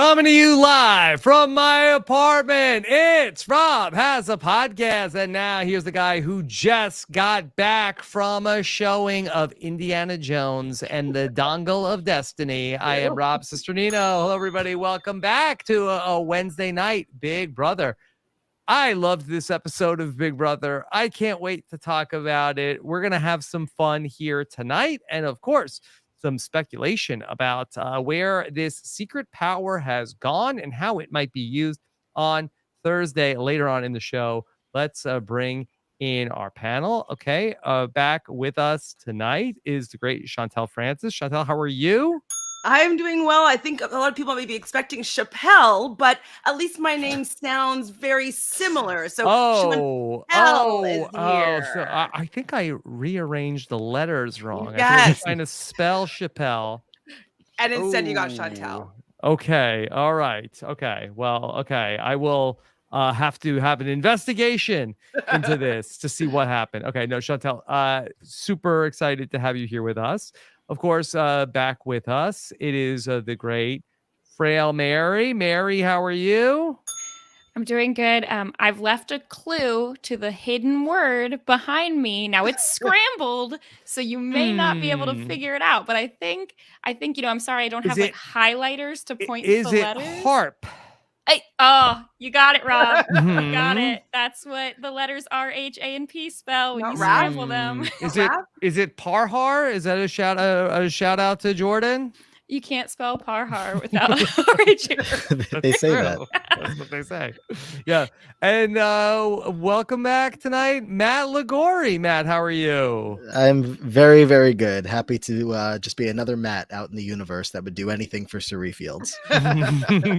Coming to you live from my apartment. It's Rob Has a Podcast. And now here's the guy who just got back from a showing of Indiana Jones and the Dongle of Destiny. I am Rob Cesternino. Hello, everybody. Welcome back to a Wednesday night Big Brother. I loved this episode of Big Brother. I can't wait to talk about it. We're going to have some fun here tonight. And of course, some speculation about where this secret power has gone and how it might be used on Thursday later on in the show. Let's bring in our panel. Okay, back with us tonight is the great Chantele Francis. Chantele, how are you? I'm doing well. I think a lot of people may be expecting Chappelle, but at least my name sounds very similar. So Chantele is here. So I think I rearranged the letters wrong. Yes. I was trying to spell Chappelle. And instead you got Chantele. Okay. All right. Okay. Well, okay. I will have to have an investigation into this to see what happened. Okay. No, Chantele, super excited to have you here with us. Of course, back with us, it is the great frail Mary. Mary, how are you? I'm doing good. I've left a clue to the hidden word behind me. Now it's scrambled, so you may not be able to figure it out. But I think, I'm sorry, I don't have like highlighters to point to the letters. Is it HARP? You got it, Rob. You got it. That's what the letters R, H, A, and P spell when you scramble them. Is it Parhar? Is that a shout out to Jordan? You can't spell Parhar without RH. They say that. That's what they say. Yeah. And welcome back tonight, Matt Liguori. Matt, how are you? I'm very, very good. Happy to just be another Matt out in the universe that would do anything for Surrey Fields.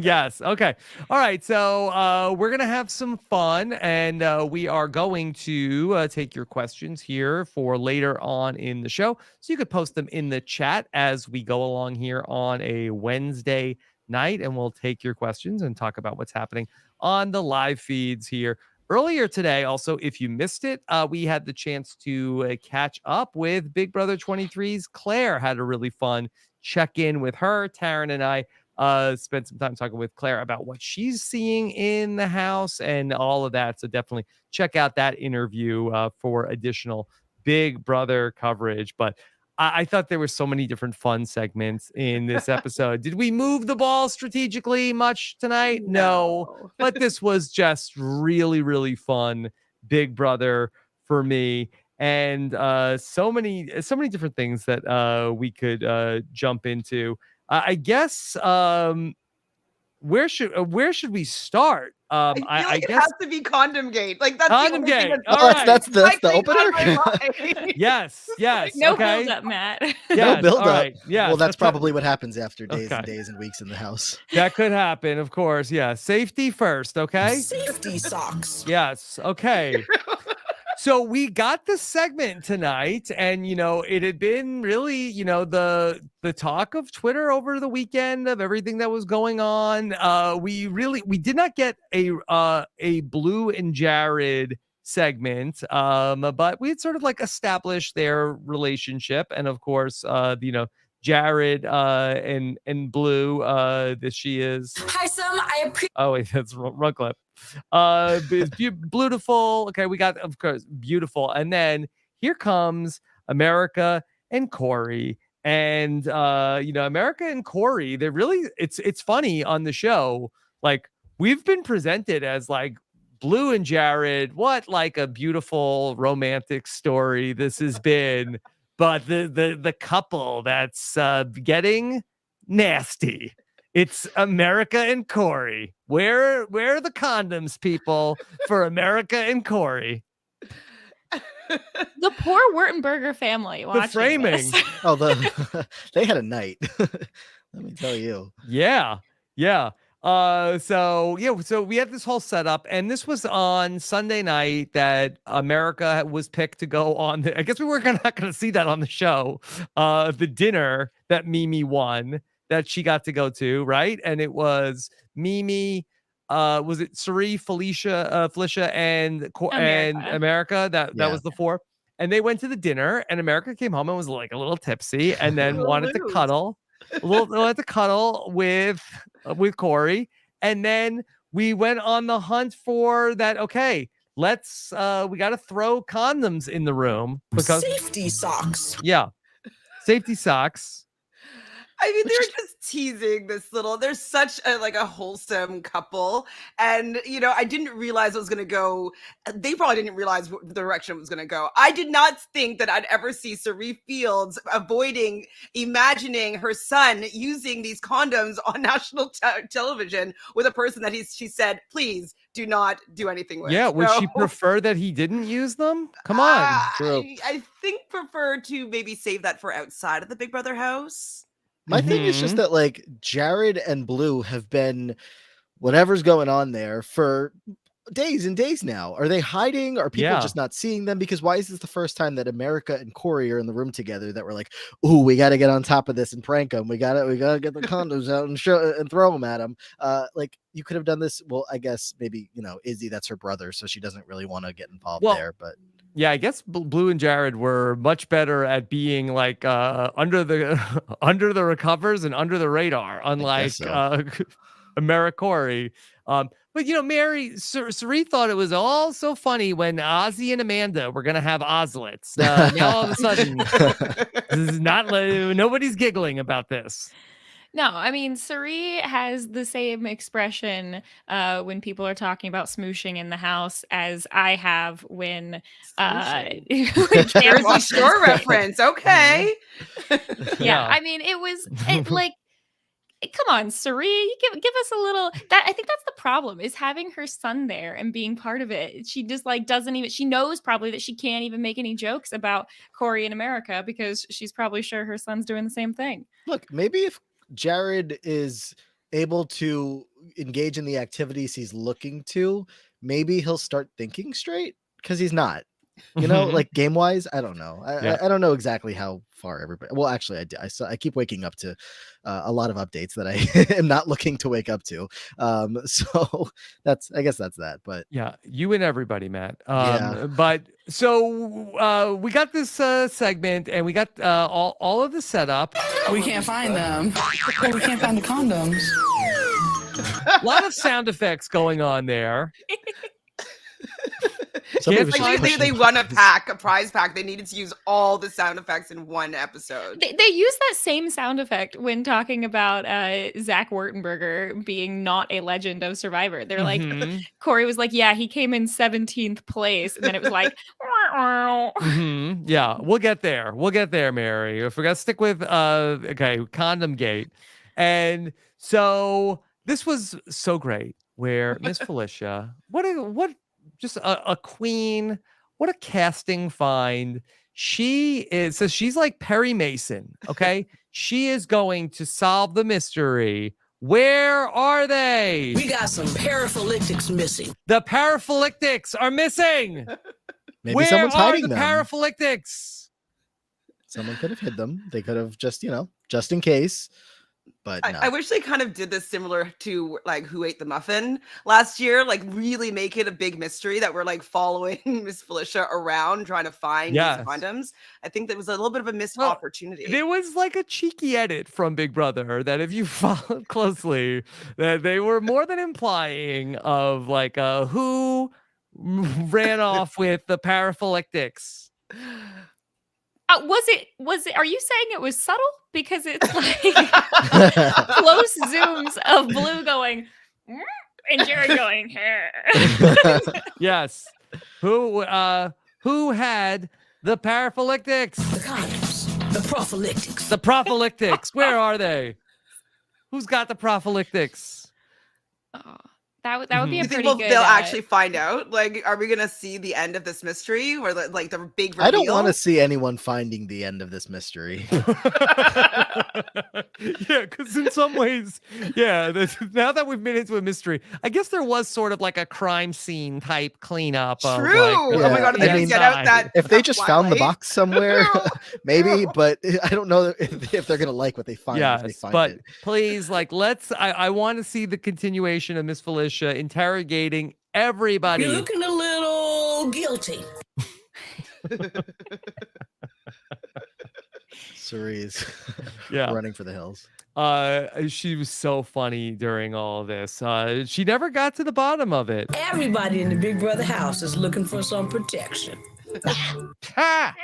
Yes. Okay. All right. So we're going to have some fun, and we are going to take your questions here for later on in the show. So you could post them in the chat as we go along here on a Wednesday night, and we'll take your questions and talk about what's happening on the live feeds here. Earlier today, also, if you missed it, we had the chance to catch up with Big Brother 23's Claire. Had a really fun check-in with her. Taryn and I spent some time talking with Claire about what she's seeing in the house and all of that. So definitely check out that interview for additional Big Brother coverage. But I thought there were so many different fun segments in this episode. Did we move the ball strategically much tonight? No. But this was just really, really fun Big Brother for me. And so many different things that we could jump into. I guess where should we start? I guess it has to be Condom Gate. Like that's Condom Gate. All right. That's the opener. Yes. No build up, Matt. No build up. Right. Yeah. Well, that's probably what happens after days and days and weeks in the house. That could happen, of course. Yeah. Safety first. Okay. Safety socks. Yes. Okay. So we got the segment tonight, and it had been really the talk of Twitter over the weekend of everything that was going on. We did not get a Blue and Jared segment, but we had sort of like established their relationship, and of course Jared and Blue, that she is. Hi, Sam. Oh wait, that's wrong clip. Beautiful. Okay, we got, of course, beautiful, and then here comes America and Corey, and America and Corey. They're really it's funny on the show. Like we've been presented as like Blue and Jared. What like a beautiful romantic story this has been. But the couple that's getting nasty, it's America and Corey. Where are the condoms, people, for America and Corey? The poor Wurtenberger family watching the framing. This. Oh, they had a night. Let me tell you. Yeah. So we had this whole setup, and this was on Sunday night that America was picked to go on. I guess we were not going to see that on the show. The dinner that Mimi won, that she got to go to, right? And it was Mimi, was it Suri, Felicia, and America? That was the four. And they went to the dinner, and America came home and was like a little tipsy, and then wanted to cuddle. Wanted to cuddle with with Corey, and then we went on the hunt for that. Okay, let's we got to throw condoms in the room because safety socks. Yeah, safety socks. I mean, they're just teasing this little. They're such a wholesome couple, and I didn't realize it was going to go. They probably didn't realize the direction it was going to go. I did not think that I'd ever see Cerie Fields imagining her son using these condoms on national television with a person that she said, "Please do not do anything with." Yeah, would she prefer that he didn't use them? Come on, True. I think prefer to maybe save that for outside of the Big Brother house. My thing is just that like Jared and Blue have been whatever's going on there for days and days now. Are they hiding? Are people just not seeing them? Because why is this the first time that America and Corey are in the room together that we're like, ooh, we got to get on top of this and prank them. We gotta get the condoms out and throw them at them. Like you could have done this. Well, I guess maybe, Izzy, that's her brother, so she doesn't really want to get involved there, but. Yeah, I guess Blue and Jared were much better at being like under the covers and under the radar, unlike Corey. But Mary, Cerie thought it was all so funny when Ozzy and Amanda were gonna have Oslets. Now all of a sudden, this is not nobody's giggling about this. No, I mean, Cerie has the same expression when people are talking about smooshing in the house as I have when Jersey Shore reference. Okay. Yeah, I mean, come on, Cerie, give us a little. I think that's the problem, is having her son there and being part of it. She just doesn't even. She knows probably that she can't even make any jokes about Corey in America because she's probably sure her son's doing the same thing. Look, maybe if Jared is able to engage in the activities he's looking to, maybe he'll start thinking straight, because he's not. Like game wise, I don't know. I don't know exactly how far everybody. Well, actually, I keep waking up to a lot of updates that I am not looking to wake up to. So I guess that's that. But yeah, you and everybody, Matt. But so we got this segment, and we got all of the setup. We can't find them. We can't find the condoms. A lot of sound effects going on there. They won a prize pack. They needed to use all the sound effects in one episode. They used that same sound effect when talking about Zach Wurtenberger being not a legend of Survivor. They're like, Corey was like, yeah, he came in 17th place. And then it was like, yeah, we'll get there. We'll get there, Mary. If we're going to stick with, Condom Gate. And so this was so great where Miss Felicia, what just a queen, what a casting find. She is, so she's like Perry Mason, okay? She is going to solve the mystery. Where are they? We got some paraphylictics missing. The paraphylictics are missing. Maybe Where someone's are hiding the them. paraphylictics? Someone could have hid them. They could have just in case. But no. I wish they kind of did this similar to like Who Ate the Muffin last year, like really make it a big mystery that we're like following Miss Felicia around trying to find these condoms. I think that was a little bit of a missed opportunity. There was like a cheeky edit from Big Brother that if you followed closely, that they were more than implying of like who ran off with the paraphylictics. Was it? Are you saying it was subtle? Because it's like close zooms of Blue going and Jared going here. Yes. Who had the paraphylictics? The condoms. The prophylactics. The prophylactics. Where are they? Who's got the prophylactics? That would be a pretty good. They'll actually find out? Like, are we gonna see the end of this mystery, or like the big reveal? I don't want to see anyone finding the end of this mystery. Yeah, because in some ways, now that we've been into a mystery, I guess there was sort of like a crime scene type cleanup. True. Of like, oh my god! They get out that. If they just found the box somewhere, maybe. But I don't know if they're gonna like what they find. Yes, if they find but it. please, like, I want to see the continuation of Miss Felicia interrogating everybody. You're looking a little guilty. Cerie's Yeah. running for the hills. She was so funny during all of this. She never got to the bottom of it. Everybody in the Big Brother house is looking for some protection. Ha!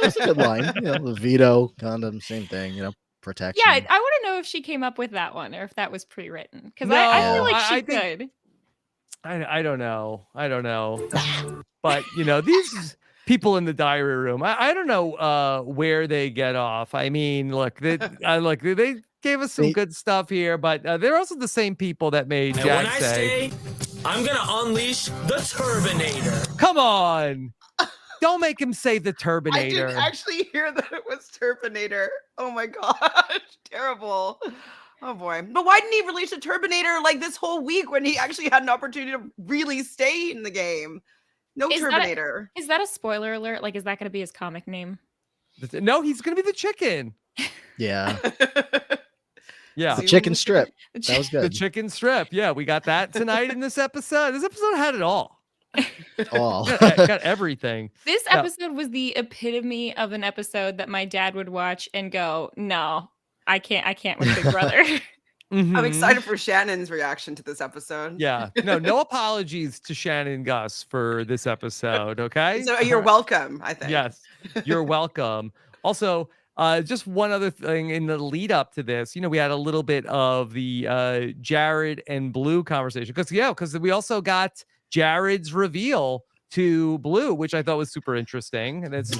That's a good line. The veto, condom, same thing, protection. Yeah, I want to know if she came up with that one or if that was pre-written. Because No, I feel like she I think- could. I don't know. But, these people in the diary room, I don't know where they get off. I mean, look, they gave us some good stuff here, but they're also the same people that made And Jack when I say, I'm going to unleash the Turbinator. come on. Don't make him say the I Turbinator. didn't actually hear that it was Turbinator. Oh my gosh, terrible. Oh boy. But why didn't he release the Turbinator like this whole week when he actually had an opportunity to really stay in the game? No Turbinator. Is that a spoiler alert? Like, is that going to be his comic name? No, he's going to be the chicken. Yeah. Yeah. The chicken strip. That was good. The chicken strip. Yeah, we got that tonight in this episode. This episode had it all. Got everything. This episode was the epitome of an episode that my dad would watch and go, no, I can't with Big Brother. I'm excited for Shannon's reaction to this episode. Yeah. No apologies to Shannon and Gus for this episode, okay? So you're welcome, I think. Yes, you're welcome. Also, just one other thing in the lead up to this, we had a little bit of the Jared and Blue conversation. Because we also got Jared's reveal to Blue, which I thought was super interesting. And it's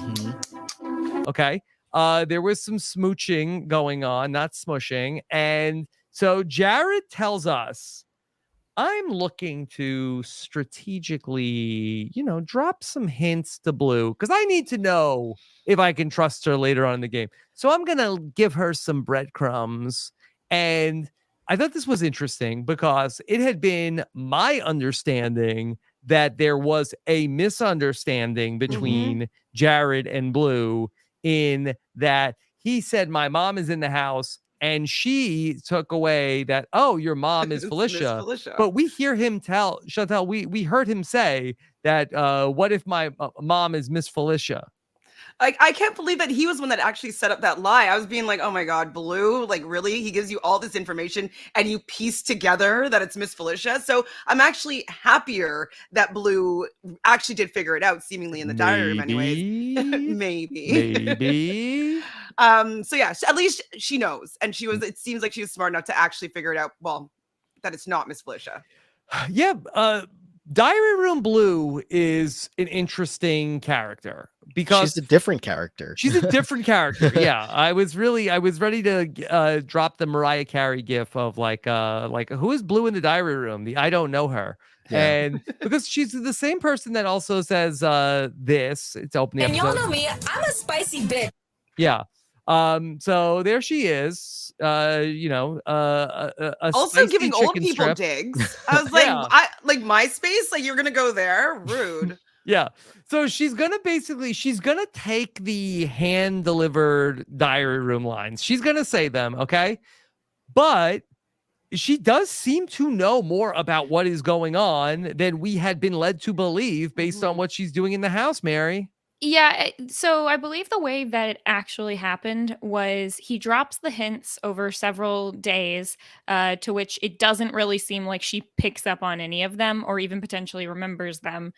okay. There was some smooching going on, not smushing. And so Jared tells us, I'm looking to strategically, drop some hints to Blue because I need to know if I can trust her later on in the game. So I'm going to give her some breadcrumbs. And I thought this was interesting because it had been my understanding that there was a misunderstanding between Jared and Blue in that he said, my mom is in the house. And she took away that, oh, your mom is Felicia. But we hear him tell, Chantele, we heard him say that, what if my mom is Miss Felicia? I can't believe that he was one that actually set up that lie. I was being like, oh my God, Blue, like really? He gives you all this information and you piece together that it's Miss Felicia. So I'm actually happier that Blue actually did figure it out, seemingly in the diary room anyways. Maybe. So yeah, at least she knows. And it seems like she was smart enough to actually figure it out. Well, that it's not Miss Felicia. Yeah. Diary Room Blue is an interesting character because she's a different character. Yeah. I was ready to drop the Mariah Carey gif of like who is Blue in the diary room? I don't know her. Yeah. And because she's the same person that also says it's opening and episode. y'all know me, I'm a spicy bitch. Yeah. So there she is, also giving old people strip. Digs. I was like, like MySpace, like you're going to go there. Rude. Yeah. So she's going to take the hand delivered diary room lines. She's going to say them. Okay. But she does seem to know more about what is going on than we had been led to believe based on what she's doing in the house, Mary. Yeah, so I believe the way that it actually happened was he drops the hints over several days, to which it doesn't really seem like she picks up on any of them or even potentially remembers them,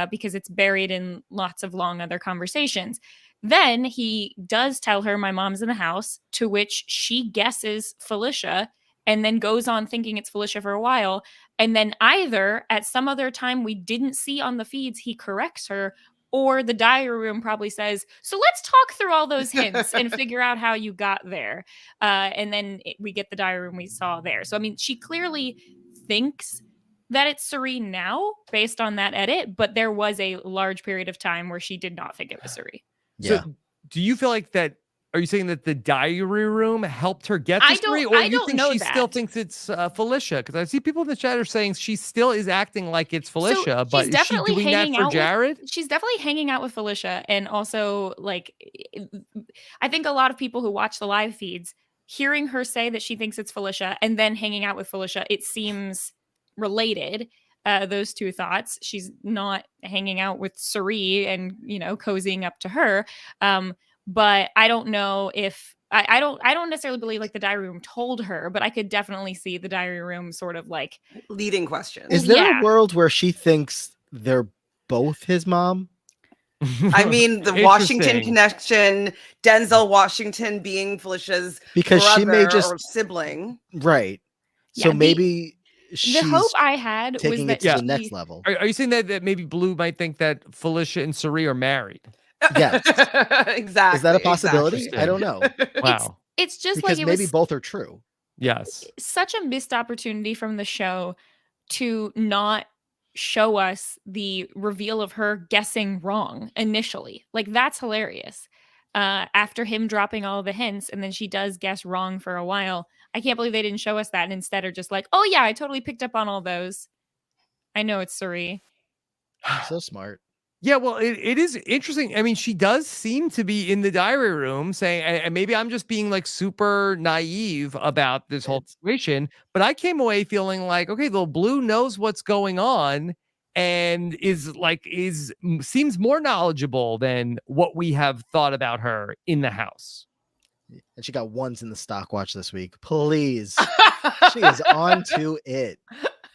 because it's buried in lots of long other conversations. Then he does tell her, my mom's in the house, to which she guesses Felicia and then goes on thinking it's Felicia for a while. And then either at some other time we didn't see on the feeds, he corrects her, or the diary room probably says, so let's talk through all those hints and figure out how you got there. And then we get the diary room we saw there. So, I mean, she clearly thinks that it's Serene now based on that edit, but there was a large period of time where she did not think it was Serene. Yeah. So do you feel like that? Are you saying that the diary room helped her get this Serene, or you think she still thinks it's Felicia? Because I see people in the chat are saying she still is acting like it's Felicia, but is she doing that for Jared? She's definitely hanging out with Felicia, and also like I think a lot of people who watch the live feeds, hearing her say that she thinks it's Felicia and then hanging out with Felicia, it seems related. Those two thoughts. She's not hanging out with Serene and cozying up to her. But I don't know if I don't necessarily believe like the diary room told her, but I could definitely see the diary room sort of like leading questions. Is there a world where she thinks they're both his mom? I mean, the Washington connection, Denzel Washington being Felicia's she may brother or sibling. Right. So maybe she's the hope I had taking was it to the next level. Are you saying that maybe Blue might think that Felicia and Cirie are married? Yes. Exactly. Is that a possibility? Exactly. I don't know. Wow. It's just because like maybe both are true. Yes. Such a missed opportunity from the show to not show us the reveal of her guessing wrong initially. Like, that's hilarious. After him dropping all the hints, and then she does guess wrong for a while. I can't believe they didn't show us that, and instead are just like, oh yeah, I totally picked up on all those. I know it's Cirie. So smart. Yeah, well, it is interesting. I mean, she does seem to be in the diary room saying, and maybe I'm just being like super naive about this whole situation, but I came away feeling like, okay, the Blue knows what's going on and seems more knowledgeable than what we have thought about her in the house. And she got ones in the stock watch this week. Please. She is on to it.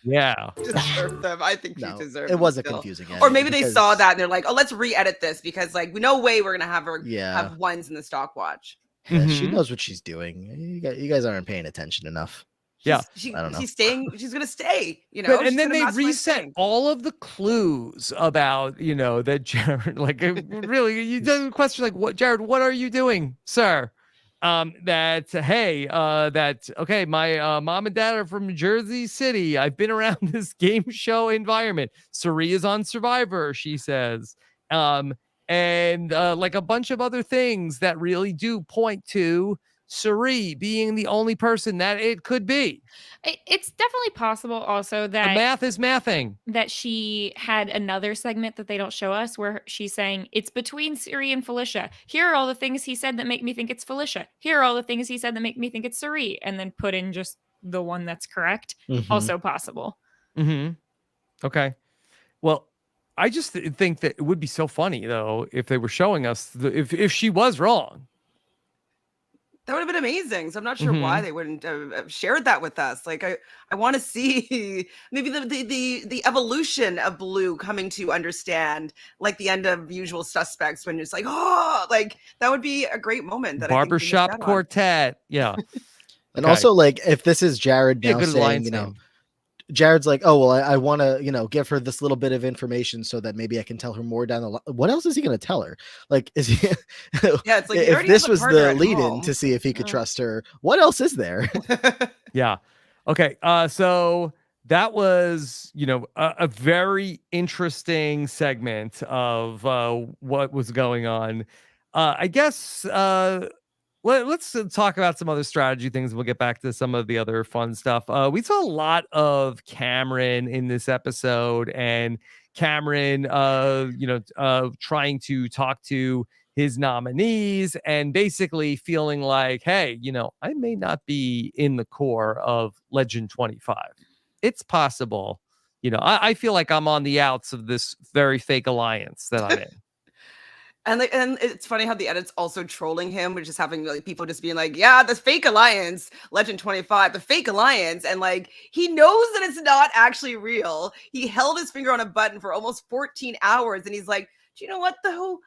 Yeah. Deserve them. I think she deserved it. It was a still. confusing ending. Or maybe they saw that and they're like, oh, let's re-edit this because like no way we're gonna have her have ones in the stock watch. Yeah, she knows what she's doing. You guys aren't paying attention enough. Yeah. I don't know. She's staying, she's gonna stay, you know. And then they reset all of the clues about, you know, that Jared, like really you do question like, what Jared, what are you doing, sir? Okay, my mom and dad are from Jersey City. I've been around this game show environment. Cirie is on Survivor, she says. And like a bunch of other things that really do point to Cirie being the only person that it could be. It's definitely possible also that the math is mathing. That she had another segment that they don't show us where she's saying it's between Cirie and Felicia. Here are all the things he said that make me think it's Felicia. Here are all the things he said that make me think it's Cirie, and then put in just the one that's correct. Also possible. Okay. Well, I just think that it would be so funny though if they were showing us if she was wrong. That would have been amazing. So I'm not sure why they wouldn't have shared that with us. Like I want to see maybe the evolution of Blue coming to understand, like the end of Usual Suspects when it's like, oh, like that would be a great moment. That Barbershop Quartet, yeah. And also, like, if this is Jared now saying, you know, Jared's like, oh, well, I want to, you know, give her this little bit of information so that maybe I can tell her more down the line. What else is he going to tell her? Like, is he? Yeah, it's like if this was the lead-in to see if he could trust her, what else is there? Yeah. Okay. So that was, you know, a very interesting segment of what was going on. I guess. Let's talk about some other strategy things. We'll get back to some of the other fun stuff. We saw a lot of Cameron in this episode, and Cameron, trying to talk to his nominees and basically feeling like, hey, you know, I may not be in the core of Legend 25. It's possible. You know, I feel like I'm on the outs of this very fake alliance that I'm in. And it's funny how the edit's also trolling him, which is having like people just being like, yeah, the fake alliance, Legend 25, the fake alliance. And like, he knows that it's not actually real. He held his finger on a button for almost 14 hours. And he's like, do you know what though?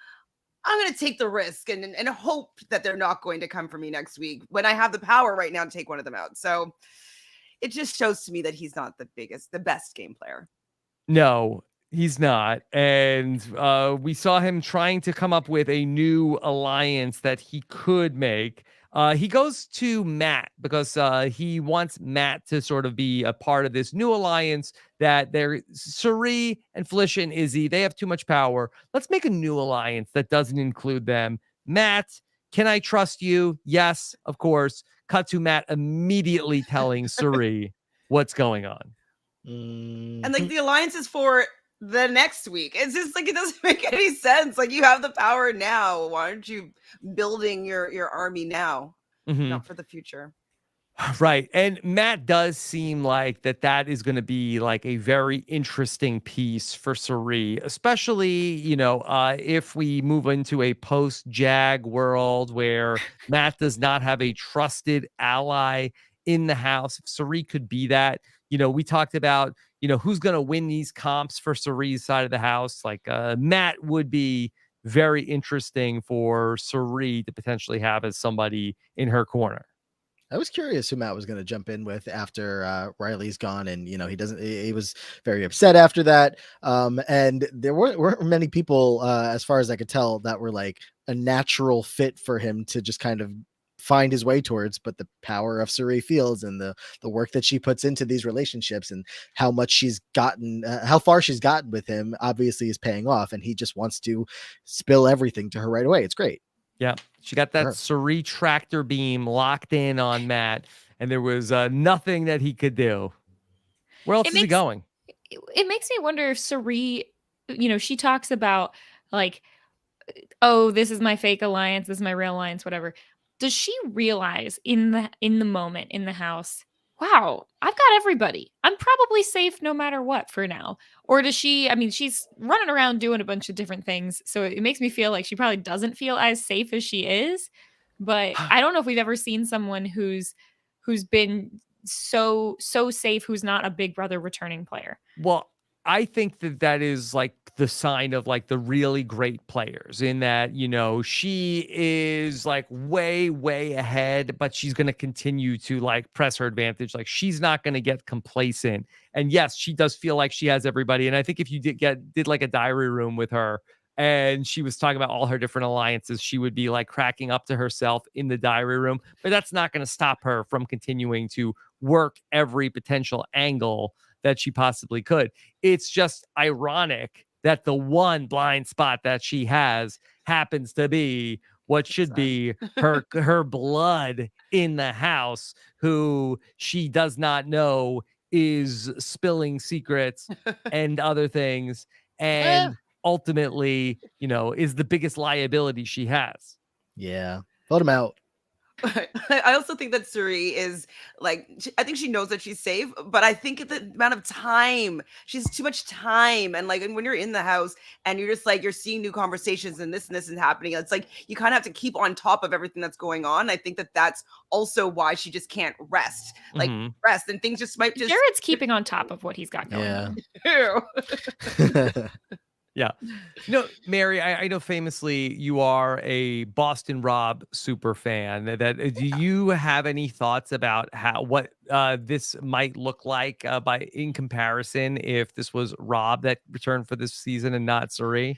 I'm going to take the risk and hope that they're not going to come for me next week when I have the power right now to take one of them out. So it just shows to me that he's not the best game player. No, he's not. And we saw him trying to come up with a new alliance that he could make. He goes to Matt because he wants Matt to sort of be a part of this new alliance that they're Cirie and Felicia and Izzy. They have too much power. Let's make a new alliance that doesn't include them. Matt, can I trust you? Yes, of course. Cut to Matt immediately telling Cirie what's going on. And like the alliance is for the next week. It's just like, it doesn't make any sense. Like, you have the power now. Why aren't you building your army now? Not for the future. Right. And Matt does seem like that is going to be like a very interesting piece for Suri, especially, if we move into a post-Jag world where Matt does not have a trusted ally in the house. If Suri could be that, we talked about, who's going to win these comps for Suri's side of the house. Like Matt would be very interesting for Suri to potentially have as somebody in her corner. I was curious who Matt was going to jump in with after Riley's gone, and he was very upset after that. And there weren't many people, as far as I could tell, that were like a natural fit for him to just kind of find his way towards. But the power of Suri Fields and the work that she puts into these relationships and how much she's gotten, how far she's gotten with him, obviously is paying off, and he just wants to spill everything to her right away. It's great. Yeah, she got that Suri tractor beam locked in on Matt, and there was nothing that he could do. Where else is he going? It makes me wonder if Suri, she talks about like, oh, this is my fake alliance, this is my real alliance, whatever. Does she realize in the moment in the house, wow, I've got everybody. I'm probably safe no matter what for now. Or does she, she's running around doing a bunch of different things. So it makes me feel like she probably doesn't feel as safe as she is. But I don't know if we've ever seen someone who's been so safe, who's not a Big Brother returning player. Well, I think that is like the sign of like the really great players in that, she is like way, way ahead, but she's going to continue to like press her advantage. Like she's not going to get complacent. And yes, she does feel like she has everybody. And I think if you did like a diary room with her and she was talking about all her different alliances, she would be like cracking up to herself in the diary room, but that's not going to stop her from continuing to work every potential angle that she possibly could. It's just ironic that the one blind spot that she has happens to be what should be her blood in the house, who she does not know is spilling secrets and other things, and ultimately, is the biggest liability she has. Yeah, vote him out. I also think that Suri is like, I think she knows that she's safe, but I think the amount of time, she has too much time. And like, when you're in the house and you're just like, you're seeing new conversations and this is happening, it's like, you kind of have to keep on top of everything that's going on. I think that that's also why she just can't rest, rest, and things just might just. Jared's keeping on top of what he's got going on. Yeah. Mary, I know famously you are a Boston Rob super fan. Do you have any thoughts about what this might look like in comparison if this was Rob that returned for this season and not Suri?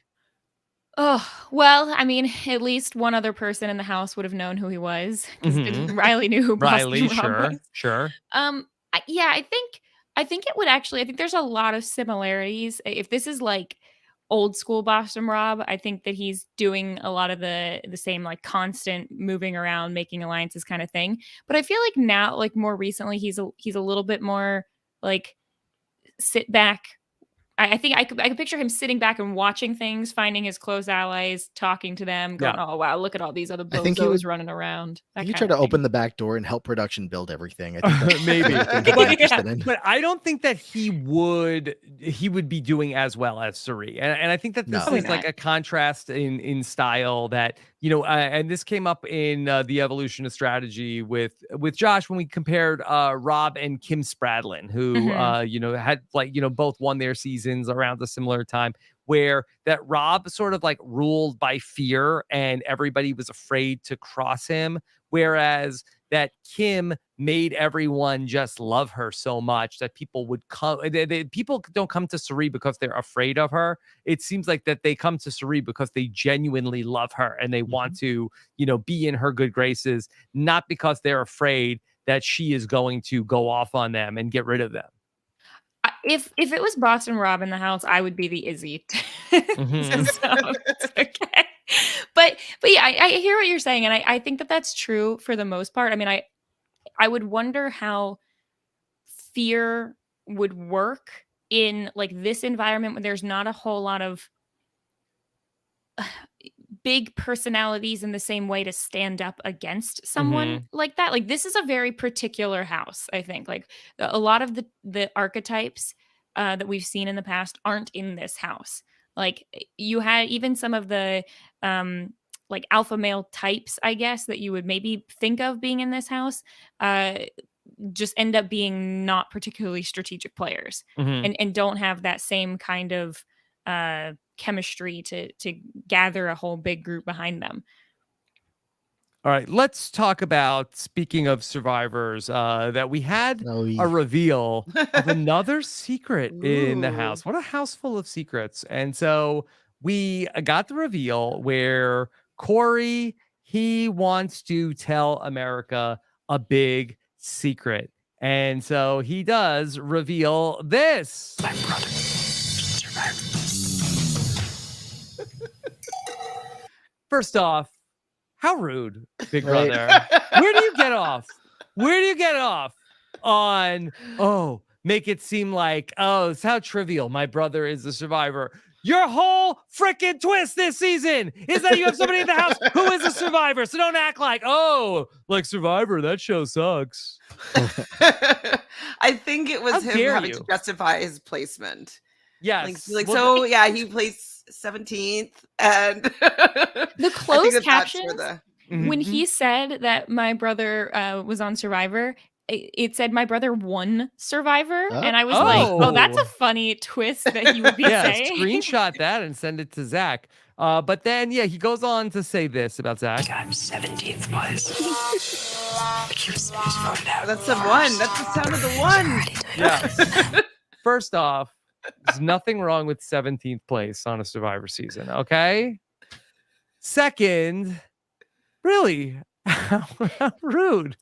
Oh, well, at least one other person in the house would have known who he was, because Riley knew who Boston Rob was. Sure. I think it would actually, I think there's a lot of similarities. If this is like old school Boston Rob, I think that he's doing a lot of the same like constant moving around, making alliances kind of thing. But I feel like now, like more recently, he's a little bit more like sit back. I think I could picture him sitting back and watching things, finding his close allies, talking to them, going, "Oh wow, look at all these other bozos running around." He tried to open the back door and help production build everything. I think maybe, but I don't think that he would be doing as well as Suri, and I think that this is like a contrast in style that and this came up in the evolution of strategy with Josh when we compared Rob and Kim Spradlin, who had both won their seasons around a similar time, where that Rob sort of like ruled by fear and everybody was afraid to cross him, whereas that Kim made everyone just love her so much that people would come. People don't come to Suri because they're afraid of her. It seems like that they come to Suri because they genuinely love her and they want to, be in her good graces, not because they're afraid that she is going to go off on them and get rid of them. If it was Boston Rob in the house, I would be the Izzy. So it's okay. But yeah, I hear what you're saying, and I think that that's true for the most part. I would wonder how fear would work in like this environment when there's not a whole lot of big personalities in the same way to stand up against someone like that. Like, this is a very particular house, I think. Like, a lot of the archetypes that we've seen in the past aren't in this house. Like, you had even some of the like alpha male types, I guess, that you would maybe think of being in this house, just end up being not particularly strategic players, and don't have that same kind of chemistry to gather a whole big group behind them. All right, let's talk about, speaking of survivors, that we had a reveal of another secret in the house. What a house full of secrets. And so we got the reveal where Corey, he wants to tell America a big secret. And so he does reveal this. My brother, survivor. First off, how rude, Big Brother. Where do you get off? Where do you get off on, make it seem like, it's how trivial, my brother is the survivor. Your whole freaking twist this season is that you have somebody in the house who is a survivor. So don't act like, like Survivor, that show sucks. I think it was him having to justify his placement. Yes. He placed 17th, and the closed captions when he said that my brother was on Survivor, it said my brother won Survivor, and I was like, that's a funny twist that he would be saying. Screenshot that and send it to Zach. But then, he goes on to say this about Zach. I'm 17th place. That's the one. That's the sound of the one. Yeah. First off, there's nothing wrong with 17th place on a Survivor season, okay? Second, really, how rude.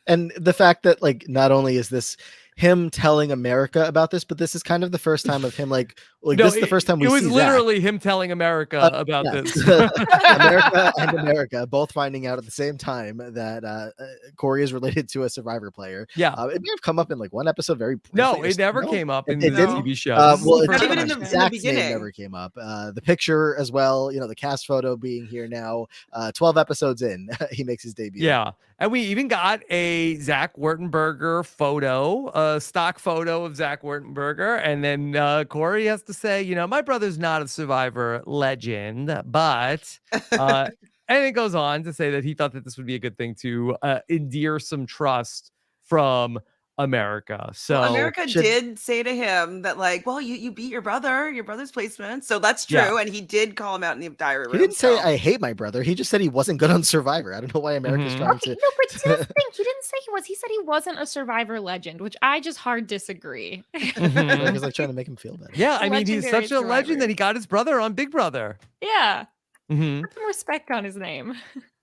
And the fact that, like, not only is this him telling America about this, but this is kind of the first time of him, this is the first time we see It was literally him telling America about this. America and America both finding out at the same time that Corey is related to a Survivor player. Yeah. It may have come up in like one episode very briefly. No, it never came up in the TV show. Not even in the beginning. Name never came up. The picture as well, the cast photo being here now, 12 episodes in, he makes his debut. Yeah. And we even got a Zach Wurtenberger photo, a stock photo of Zach Wurtenberger. And then Corey has to say, my brother's not a Survivor legend, but, and it goes on to say that he thought that this would be a good thing to endear some trust from America. So America did say to him that, like, well, you beat your brother's placement. So that's true. Yeah. And he did call him out in the diary room. He didn't say, I hate my brother. He just said he wasn't good on Survivor. I don't know why America's trying to. No, but that's the thing. He didn't say he was. He said he wasn't a Survivor legend, which I just hard disagree. America's like trying to make him feel better. Yeah, I mean, he's such a legend that he got his brother on Big Brother. Yeah. Put some respect on his name.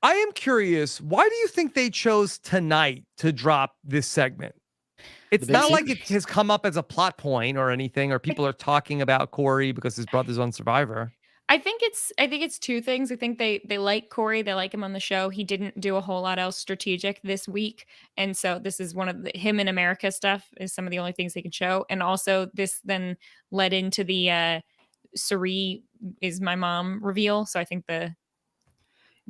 I am curious, why do you think they chose tonight to drop this segment? It's not like it has come up as a plot point or anything, or people are talking about Corey because his brother's on Survivor. I think it's two things. I think they like Corey. They like him on the show. He didn't do a whole lot else strategic this week. And so this is one of him in America stuff is some of the only things they can show. And also this then led into the Suri is my mom reveal. So I think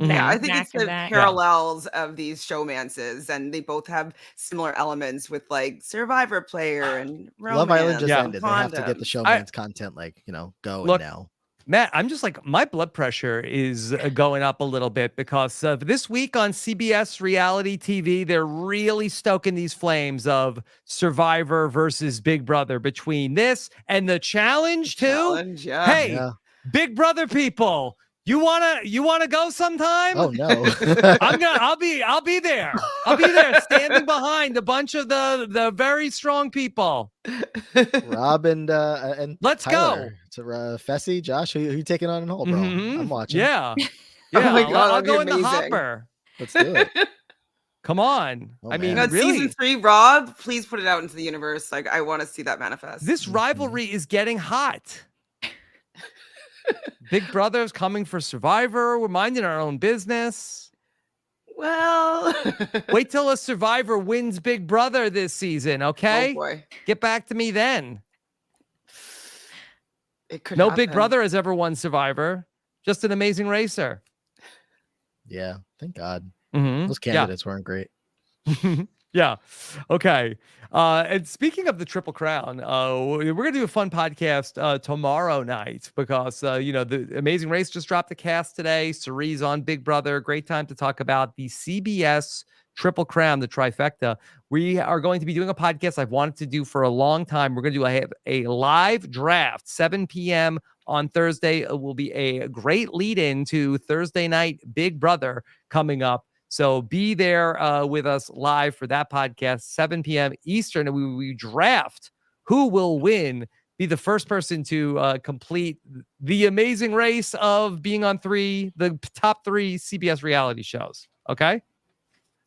I think it's the parallels of these showmances, and they both have similar elements with like Survivor player and romance. Love Island just ended. They have to get the showman's content going now. Matt, I'm just like, my blood pressure is going up a little bit because this week on CBS reality TV, they're really stoking these flames of Survivor versus Big Brother between this and the challenge too. Hey, Big Brother people. You wanna go sometime? Oh no. I'll be there. I'll be there standing behind a bunch of the very strong people. Rob and let's Tyler. go. So Fessy, Josh, who you taking on and hold, bro? I'm watching. Yeah. Oh my God, I'll go in the hopper. Let's do it. Come on. Oh, I mean, really? Season 3, Rob, please put it out into the universe. Like, I want to see that manifest. This rivalry is getting hot. Big Brother's coming for Survivor. We're minding our own business. Well, wait till a Survivor wins Big Brother this season, okay? Oh boy. Get back to me then. It could no happen. Big Brother has ever won Survivor. Just an amazing racer. Yeah, thank God. Mhm. Those candidates weren't great. Yeah. Okay. And speaking of the Triple Crown, we're gonna do a fun podcast tomorrow night because the Amazing Race just dropped the cast today. Cerie's on Big Brother. Great time to talk about the CBS Triple Crown, the trifecta. We are going to be doing a podcast I've wanted to do for a long time. We're going to do a live draft, 7 p.m. on Thursday. It will be a great lead-in to Thursday night Big Brother coming up. So be there with us live for that podcast, 7 p.m. Eastern, and we draft who will win, be the first person to complete the amazing race of being on the top 3 CBS reality shows. Okay?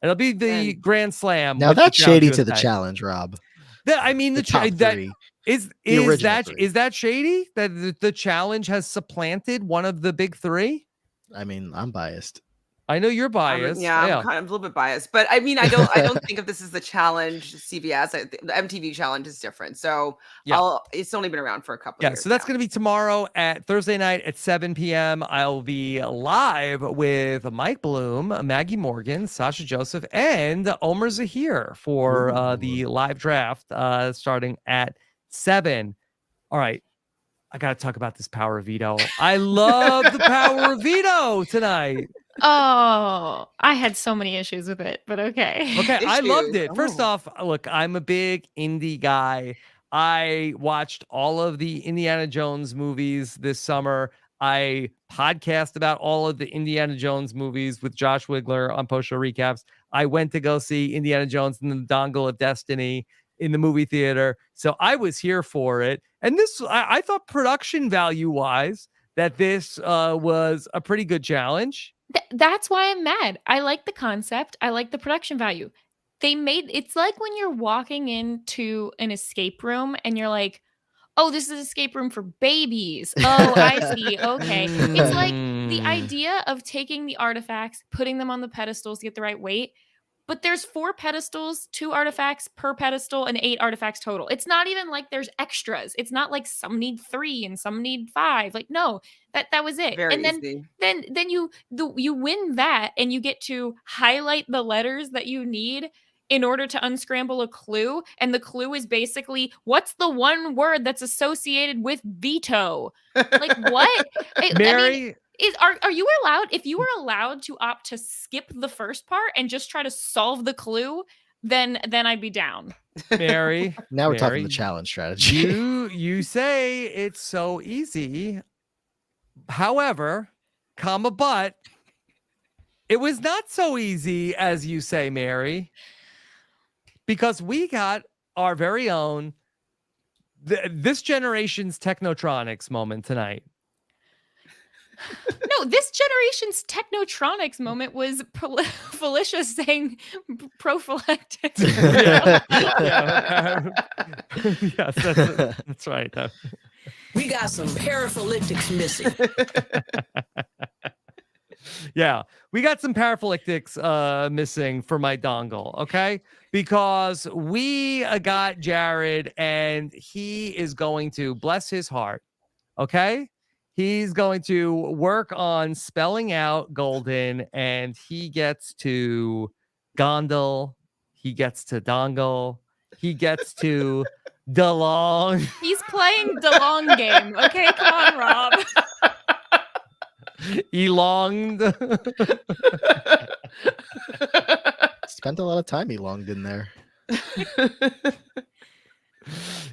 It'll be the Grand Slam. Now that's shady to the challenge, Rob. The top 3. Is that shady that the challenge has supplanted one of the big 3? I mean, I'm biased. I know you're biased. I'm kind of a little bit biased, but I mean, I don't think of this as the challenge CBS. The MTV challenge is different. So it's only been around for a couple of years. So that's going to be tomorrow at Thursday night at 7 p.m. I'll be live with Mike Bloom, Maggie Morgan, Sasha Joseph, and Omer Zahir for the live draft starting at 7. All right. I got to talk about this power of veto. I love the power of veto tonight. Oh, I had so many issues with it, but okay. Okay, I loved it. First off, look, I'm a big indie guy. I watched all of the Indiana Jones movies this summer. I podcast about all of the Indiana Jones movies with Josh Wigler on post-show recaps. I went to go see Indiana Jones and the Dongle of Destiny in the movie theater. So I was here for it. And this, I thought production value-wise, that this was a pretty good challenge. That's why I'm mad. I like the concept. I like the production value. It's like when you're walking into an escape room and you're like, oh, this is an escape room for babies. Oh, I see. Okay. It's like the idea of taking the artifacts, putting them on the pedestals to get the right weight. But there's 4 pedestals, 2 artifacts per pedestal, and 8 artifacts total. It's not even like there's extras. It's not like some need 3 and some need 5. Like, no, that was it. Very and then easy. then you win that, and you get to highlight the letters that you need in order to unscramble a clue. And the clue is basically, what's the one word that's associated with veto? Like, what? Mary. Are you allowed, if you were allowed to opt to skip the first part and just try to solve the clue, then I'd be down. Mary. Now we're talking the challenge strategy. You say it's so easy. However, but it was not so easy as you say, Mary, because we got our very own this generation's Technotronics moment tonight. No, this generation's Technotronics moment was Felicia saying prophylactic. Yes, that's right. We got some paraphyleticks missing. Yeah, we got some paraphyleticks missing for my dongle, okay? Because we got Jared, and he is going to, bless his heart, okay? He's going to work on spelling out golden, and he gets to gondle, he gets to dongle, he gets to DeLong. He's playing DeLong game. Okay, come on, Rob. Elonged. Spent a lot of time elonged in there.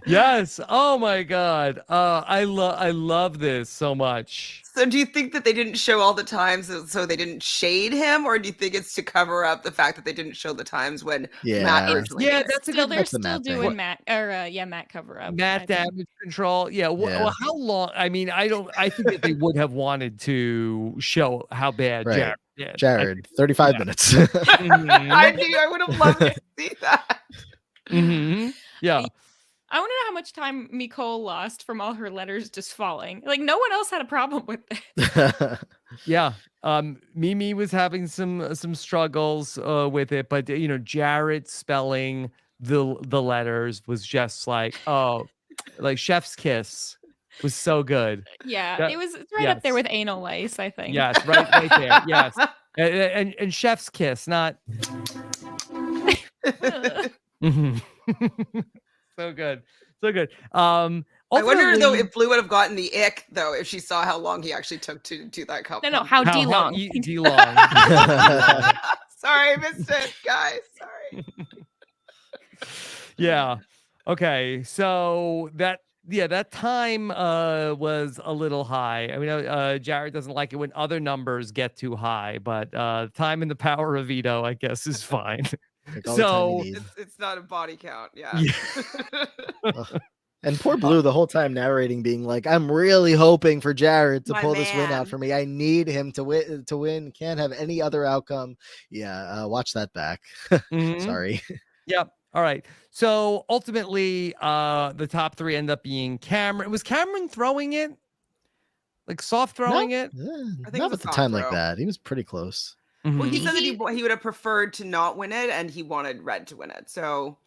Yes. Oh my God. I love this so much. So do you think that they didn't show all the times so they didn't shade him, or do you think it's to cover up the fact that they didn't show the times when Matt is later? Yeah, that's a good. They're still doing Matt cover up. Matt damage control. Yeah. Well, how long? I mean, I think that they would have wanted to show how bad Jared did. Jared, 35 minutes. I would have loved to see that. Mm-hmm. Yeah. I want to know how much time Nicole lost from all her letters just falling. Like, no one else had a problem with it. Yeah. Mimi was having some struggles with it, but Jared spelling the letters was just like, oh, like chef's kiss was so good. Yeah, it's right up there with anal lice, I think. Yes, right there. Yes. and chef's kiss, not. Mhm. So good, so good. I wonder though Ultimately- if Blue would have gotten the ick though if she saw how long he actually took to do that cup. No, how D-long. D-long. Sorry, I missed it, guys. Sorry. Yeah. Okay. So that time was a little high. I mean, Jared doesn't like it when other numbers get too high, but time in the power of veto, I guess, is fine. So it's not a body count. Yeah. And poor Blue the whole time narrating, being like, "I'm really hoping for Jared to pull this win man. out for me. I need him to win. Can't have any other outcome." Yeah, watch that back. Sorry. Yep. All right. So ultimately, the top three end up being Cameron. Was Cameron throwing it? Like soft throwing it? I think Not it was at a the soft time like throw. that. He was pretty close. Well, he said that he would have preferred to not win it, and he wanted Red to win it. So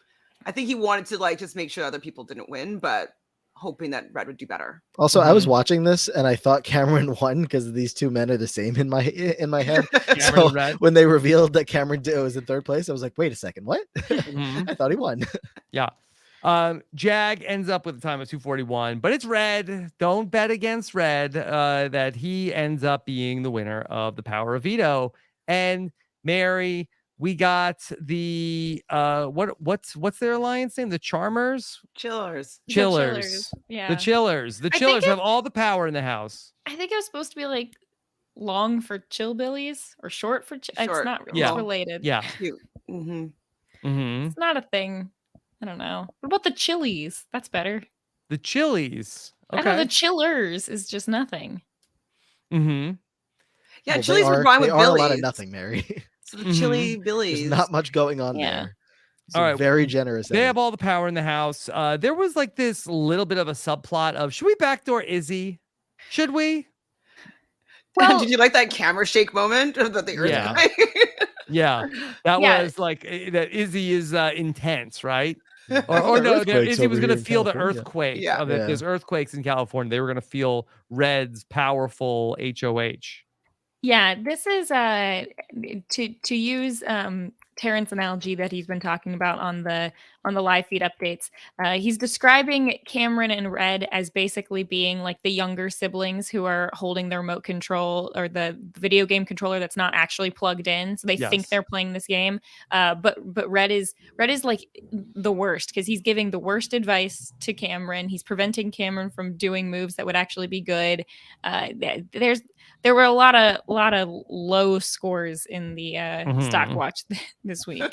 I think he wanted to like just make sure other people didn't win, but hoping that Red would do better. Also, I was watching this and I thought Cameron won because these two men are the same in my head. So when they revealed that Cameron was in third place, I was like, wait a second, what? I thought he won. Yeah. Jag ends up with a time of 2:41, but it's Red. Don't bet against Red. That he ends up being the winner of the power of veto. And Mary, we got the what's their alliance name? The Charmers? Chillers. Yeah. The Chillers. The Chillers have all the power in the house. I think it was supposed to be like long for Chillbillies or short for it's not it's related. Yeah. It's not a thing. I don't know. What about the Chilies? That's better. The Chilies. Okay. I know the Chillers is just nothing. Yeah, Chilies would rhyme with Billies. Billies. A lot of nothing, Mary. So the Chili Billies. There's not much going on there. So all right. Very generous. They have all the power in the house. There was like this little bit of a subplot of, should we backdoor Izzy? Should we? Well, did you like that camera shake moment of the earthquake? Yeah. That was like that Izzy is intense, right? Or no, Izzy was going to feel the earthquake. Yeah. There's earthquakes in California. They were going to feel Red's powerful HOH. Yeah, this is to use Terrence's analogy that he's been talking about on the live feed updates. He's describing Cameron and Red as basically being like the younger siblings who are holding the remote control or the video game controller that's not actually plugged in, so they think they're playing this game. But Red is like the worst because he's giving the worst advice to Cameron. He's preventing Cameron from doing moves that would actually be good. There were a lot of low scores in the stock watch this week.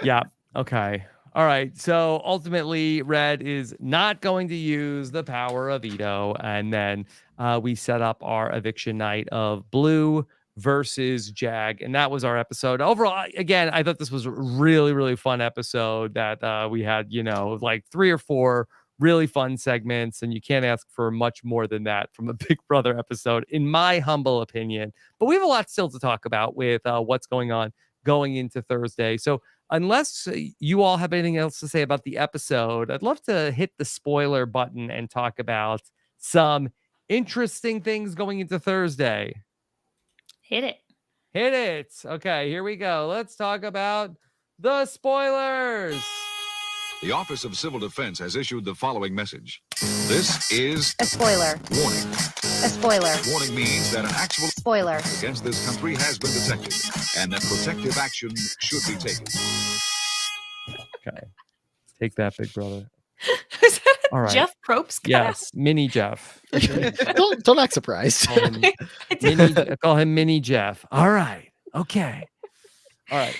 Yeah. Okay. All right. So ultimately, Red is not going to use the power of veto, and then we set up our eviction night of Blue versus Jag, and that was our episode. Overall, again, I thought this was a really, really fun episode. That we had, like 3 or 4 really fun segments, and you can't ask for much more than that from a Big Brother episode, in my humble opinion. But we have a lot still to talk about with what's going on going into Thursday. So unless you all have anything else to say about the episode, I'd love to hit the spoiler button and talk about some interesting things going into Thursday. Hit it. Okay, here we go. Let's talk about the spoilers. The Office of Civil Defense has issued the following message. This is a spoiler. Warning. A spoiler. Warning means that an actual spoiler against this country has been detected and that protective action should be taken. Okay. Take that, Big Brother. Is that all right. Jeff Probst? Yes, Mini Jeff. Don't act surprised. Call him Mini Jeff. All right. Okay. All right.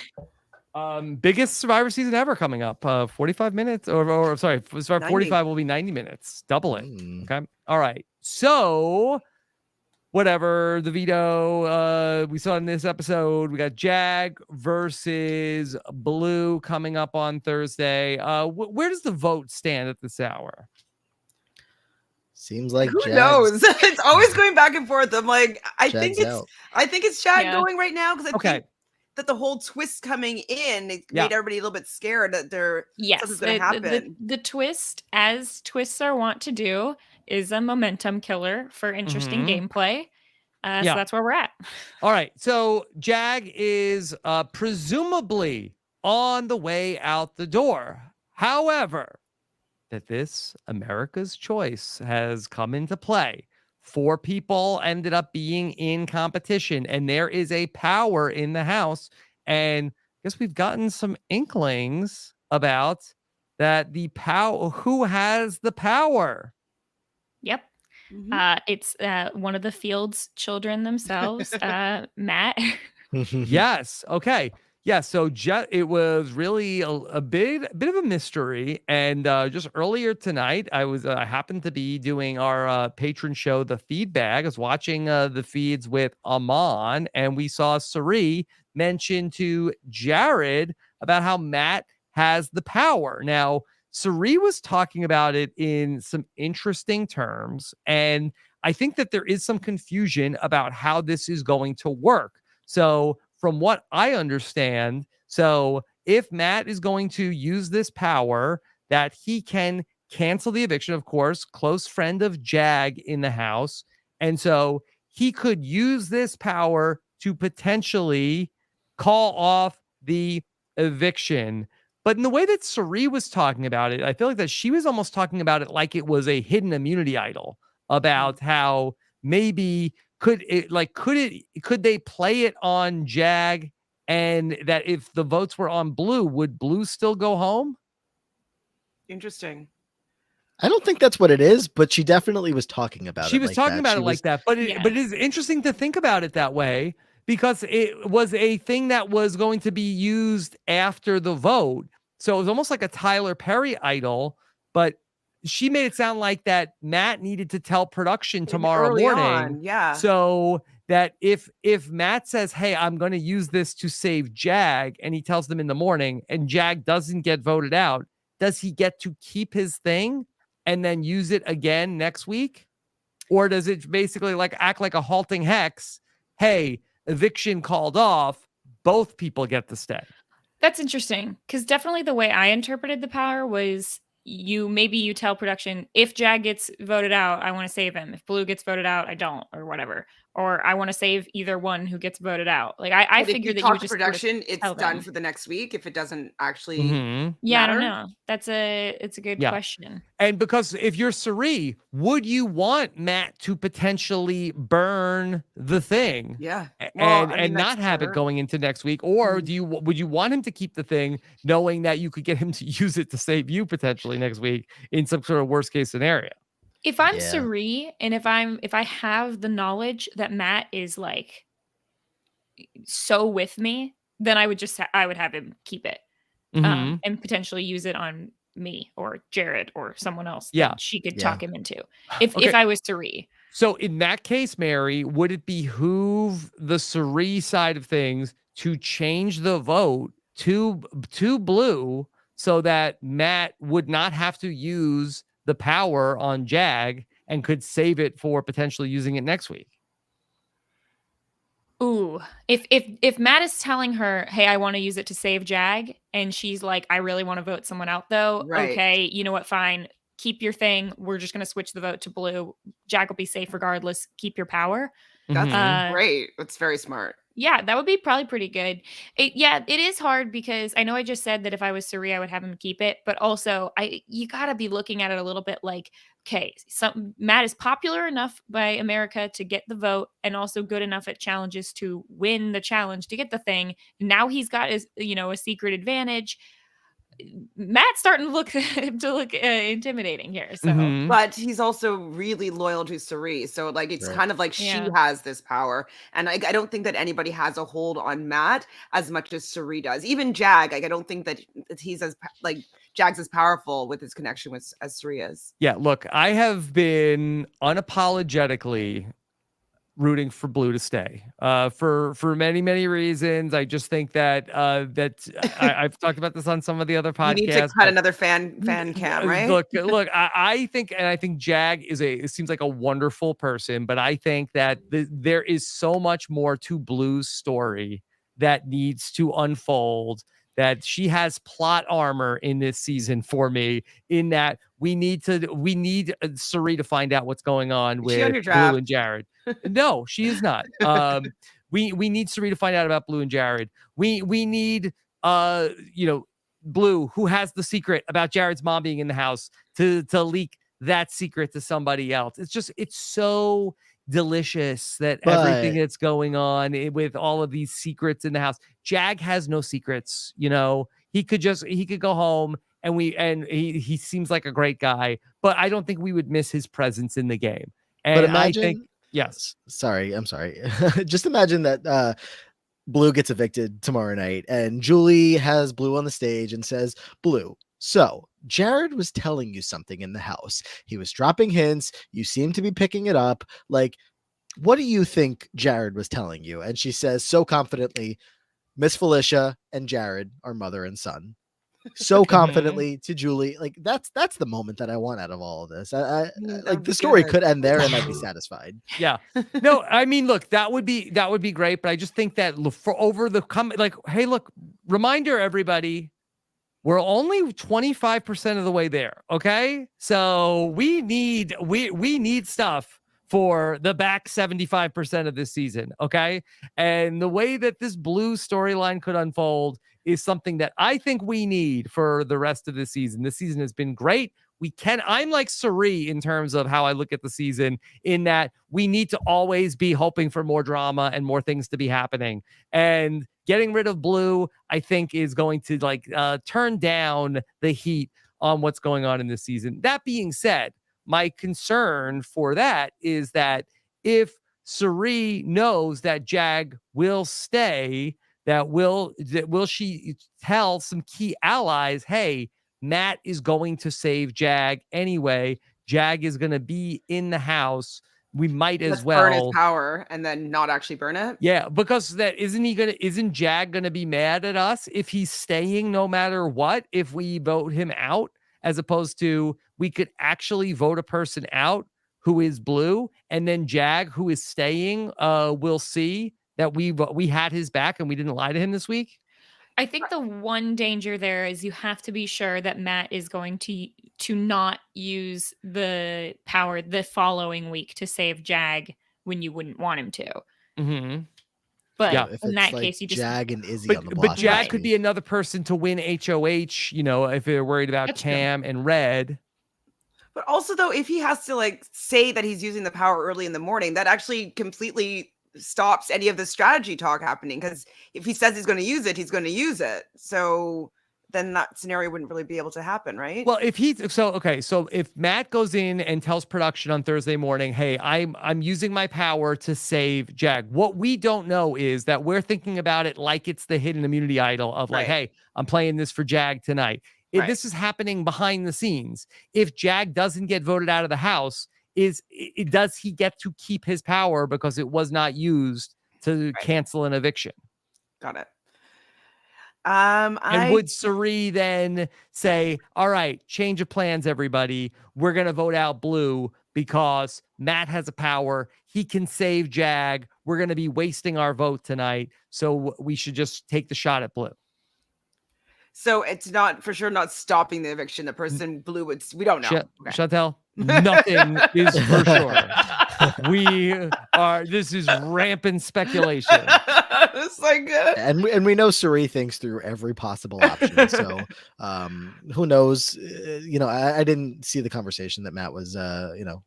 Biggest Survivor season ever coming up. 45 minutes or sorry, 45 will be 90 minutes. Double it. Okay. All right. So whatever the veto we saw in this episode, we got Jag versus Blue coming up on Thursday. Where does the vote stand at this hour? Seems like who knows? It's always going back and forth. I'm like, I think it's Jag going right now because I think that the whole twist coming in made everybody a little bit scared that something's going to happen. The twist, as twists are wont to do, is a momentum killer for interesting gameplay. So that's where we're at. All right. So Jag is presumably on the way out the door. However, that this America's Choice has come into play. 4 people ended up being in competition, and there is a power in the house. And I guess we've gotten some inklings about that the power. Who has the power? Yep. Mhm. It's one of the Field's children themselves, Matt. Yes. Okay. Yeah. So it was really a bit of a mystery. And just earlier tonight, I happened to be doing our patron show, The Feedback. I was watching the feeds with Amon, and we saw Sari mention to Jared about how Matt has the power. Now, Sari was talking about it in some interesting terms, and I think that there is some confusion about how this is going to work. So, from what I understand, so if Matt is going to use this power, that he can cancel the eviction, of course, close friend of Jag in the house. And so he could use this power to potentially call off the eviction. But in the way that Sari was talking about it, I feel like that she was almost talking about it like it was a hidden immunity idol, about how maybe could they play it on Jag, and that if the votes were on Blue, would Blue still go home? Interesting. I don't think that's what it is, but she definitely was talking about She it was like talking that. about She it like was- that, but it is interesting to think about it that way, because it was a thing that was going to be used after the vote. So it was almost like a Tyler Perry idol, but she made it sound like that Matt needed to tell production tomorrow Early morning. on, yeah. So that if Matt says, "Hey, I'm going to use this to save Jag," and he tells them in the morning, and Jag doesn't get voted out, does he get to keep his thing and then use it again next week? Or does it basically like act like a halting hex? Hey, eviction called off, both people get to stay. That's interesting, because definitely the way I interpreted the power was you tell production, if Jag gets voted out, I want to save him. If Blue gets voted out, I don't, or whatever. Or I want to save either one who gets voted out. Like I figured that you would just production, it's tell done them. for the next week if it doesn't actually Yeah, I don't matter. know. It's a good question. And because if you're Sari, would you want Matt to potentially burn the thing? Yeah. And not have it going into next week? Or would you want him to keep the thing, knowing that you could get him to use it to save you potentially next week in some sort of worst case scenario? If I'm Sari, and if I have the knowledge that Matt is like so with me, then I would have him keep it, and potentially use it on me or Jared or someone else. Yeah, she could talk him into. If I was Sari. So in that case, Mary, would it behoove the Sari side of things to change the vote to Blue so that Matt would not have to use the power on Jag and could save it for potentially using it next week? Ooh, if Matt is telling her, "Hey, I want to use it to save Jag," and she's like, "I really want to vote someone out though." Right. Okay, you know what? Fine. Keep your thing. We're just going to switch the vote to Blue. Jag will be safe regardless. Keep your power. That's great. That's very smart. Yeah, that would be probably pretty good. It is hard because I know I just said that if I was Sari, I would have him keep it, but also you got to be looking at it a little bit like, okay, Matt is popular enough by America to get the vote, and also good enough at challenges to win the challenge to get the thing. Now he's got his, a secret advantage. Matt's starting to look intimidating here. So, but he's also really loyal to Sari. So like, it's kind of like she has this power. And I don't think that anybody has a hold on Matt as much as Sari does. Even Jag, like, I don't think that he's Jag's as powerful with his connection with as Sari is. Yeah, look, I have been unapologetically rooting for Blue to stay for many, many reasons. I just think that I've talked about this on some of the other podcasts. You need to cut another fan cam, right? Look, I think Jag seems like a wonderful person, but I think that there is so much more to Blue's story that needs to unfold, that she has plot armor in this season for me, in that we need Cirie to find out what's going on Is she on with your Blue draft? and Jared. No, she is not. We need Cirie to find out about Blue and Jared. We need Blue, who has the secret about Jared's mom being in the house, to leak that secret to somebody else. It's so delicious that everything that's going on with all of these secrets in the house. Jag has no secrets, he could go home and he seems like a great guy, but I don't think we would miss his presence in the game. And but imagine, I think, yes. Sorry, I'm sorry. Just imagine that Blue gets evicted tomorrow night and Julie has Blue on the stage and says, Blue, so Jared was telling you something in the house. He was dropping hints. You seem to be picking it up. Like, what do you think Jared was telling you? And she says so confidently, Miss Felicia and Jared are mother and son. So confidently to Julie. Like, that's the moment that I want out of all of this. I like, the story could end there and I'd be satisfied. Yeah. No, I mean, look, that would be great, but I just think that for over the hey, look, reminder, everybody, we're only 25% of the way there. Okay. So we need stuff for the back 75% of this season. Okay. And the way that this Blue storyline could unfold is something that I think we need for the rest of the season. This season has been great. I'm like Cirie in terms of how I look at the season, in that we need to always be hoping for more drama and more things to be happening. And getting rid of Blue, I think, is going to turn down the heat on what's going on in this season. That being said, my concern for that is that if Cirie knows that Jag will stay, will she tell some key allies, hey, Matt is going to save Jag anyway. Jag is going to be in the house. We might as well burn his power and then not actually burn it. Yeah, because isn't Jag gonna be mad at us if he's staying no matter what, if we vote him out, as opposed to we could actually vote a person out who is Blue, and then Jag, who is staying, will see that we had his back and we didn't lie to him this week. I think the one danger there is you have to be sure that Matt is going to not use the power the following week to save Jag when you wouldn't want him to. Mm-hmm. But yeah, in that case, you just Jag and Izzy on the block. But Jag could be another person to win HOH, if they're worried about That's Cam true. and Red. But also, though, if he has to say that he's using the power early in the morning, that actually completely stops any of the strategy talk happening, because if he says he's going to use it, he's going to use it. So then that scenario wouldn't really be able to happen, right? Well, so if Matt goes in and tells production on Thursday morning, hey, I'm using my power to save Jag, what we don't know is that we're thinking about it like it's the hidden immunity idol of hey, I'm playing this for Jag tonight. If this is happening behind the scenes, if Jag doesn't get voted out of the house, does he get to keep his power because it was not used to cancel an eviction? Got it. And would Cirie then say, all right, change of plans, everybody. We're going to vote out Blue because Matt has a power. He can save Jag. We're going to be wasting our vote tonight. So we should just take the shot at Blue. So it's not for sure not stopping the eviction. The person Blue would, we don't know. Chantele, nothing is for sure. This is rampant speculation. It's like, and we know Cirie thinks through every possible option. So who knows? I didn't see the conversation that Matt was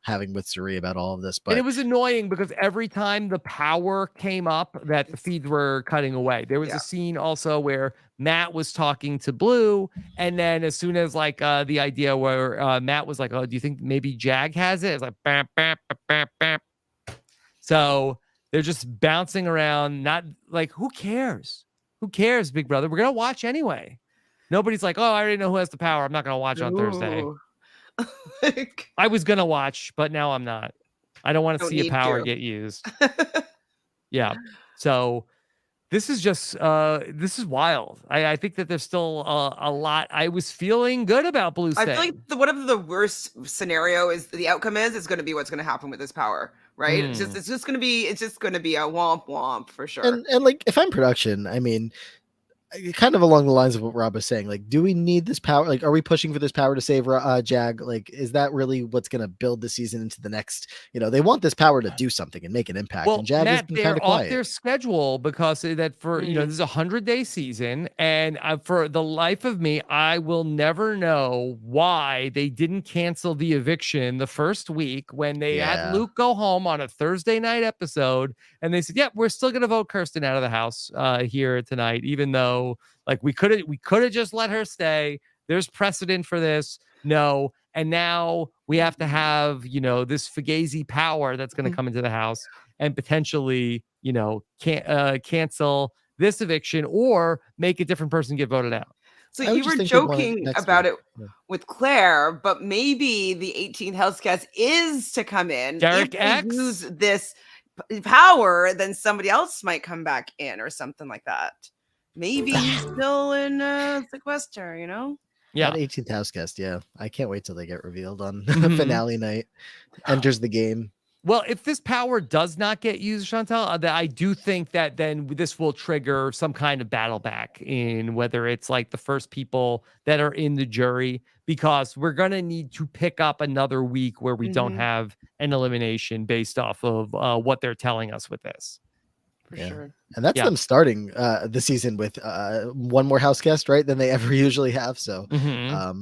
having with Cirie about all of this, but and it was annoying because every time the power came up, that the feeds were cutting away. There was a scene also where Matt was talking to Blue, and then as soon as the idea where Matt was like, "Oh, do you think maybe Jag has it?" It's like, bam, bam, bam, bam. So they're just bouncing around. Not who cares? Who cares, Big Brother? We're gonna watch anyway. Nobody's like, "Oh, I already know who has the power. I'm not gonna watch on Thursday." I was gonna watch, but now I'm not. I don't want to see a power get used. Yeah. So. This is just, this is wild. I think that there's still a lot. I was feeling good about Blue staying. I feel like whatever the worst scenario is, the outcome is going to be what's going to happen with this power, right? It's just going to be a womp womp for sure. And if I'm production, I mean, kind of along the lines of what Rob was saying, like, do we need this power? Like, are we pushing for this power to save Jag? Like, is that really what's going to build the season into the next? They want this power to do something and make an impact. Well, and Jag has Matt, been they're kind of off quiet. their schedule because that for this is a 100-day season, and for the life of me, I will never know why they didn't cancel the eviction the first week when they had Luke go home on a Thursday night episode, and they said, "Yeah, we're still going to vote Kirsten out of the house here tonight, even though like we could have just let her stay. There's precedent for this." No. And now we have to have, this fugazi power that's going to come into the house and potentially, cancel this eviction or make a different person get voted out. So you were joking about it with Claire, but maybe the 18th house guest is to come in. Derek if X? we use this power, then somebody else might come back in or something like that. Maybe he's still in sequester, Yeah. That 18th house guest, yeah. I can't wait till they get revealed on finale night. Enters the game. Well, if this power does not get used, Chantele, I do think that then this will trigger some kind of battle back in whether it's like the first people that are in the jury, because we're going to need to pick up another week where we don't have an elimination based off of what they're telling us with this. For sure. And that's them starting the season with one more house guest, right, than they ever usually have. So, a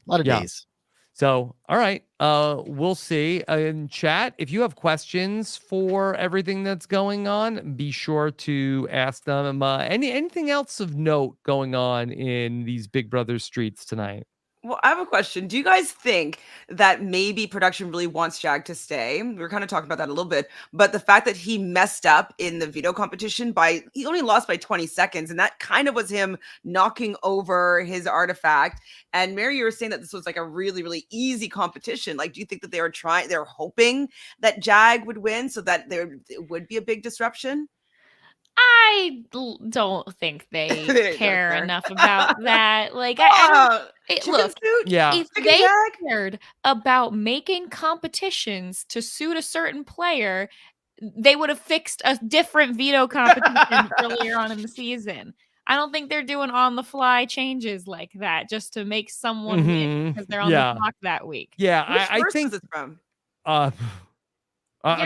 lot of days. So, all right, we'll see. In chat, if you have questions for everything that's going on, be sure to ask them. Anything else of note going on in these Big Brother streets tonight? Well, I have a question. Do you guys think that maybe production really wants Jag to stay? We were kind of talking about that a little bit, but the fact that he messed up in the veto competition he only lost by 20 seconds, and that kind of was him knocking over his artifact. And Mary, you were saying that this was like a really, really easy competition. Like, do you think that they're hoping that Jag would win so that it would be a big disruption? I don't think they care enough about that. Like, look, if they cared about making competitions to suit a certain player, they would have fixed a different veto competition earlier on in the season. I don't think they're doing on the fly changes like that just to make someone win because they're on the clock that week. Yeah, I think was this from? I'm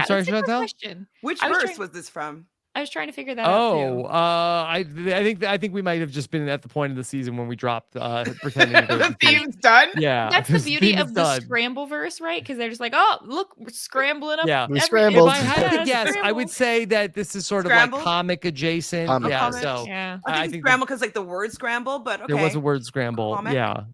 sorry, Chantele. Which verse was this from? I was trying to figure that out too. I think we might have just been at the point of the season when we dropped pretending the theme's done. Yeah, that's the beauty of the scramble verse, right? Because they're just like, oh, look, we're scrambling up. Yeah, we scrambled. If I had to guess, I would say that this is sort of like comic adjacent. So I think scramble because like the word scramble, but okay. There was a word scramble. Comic? Yeah.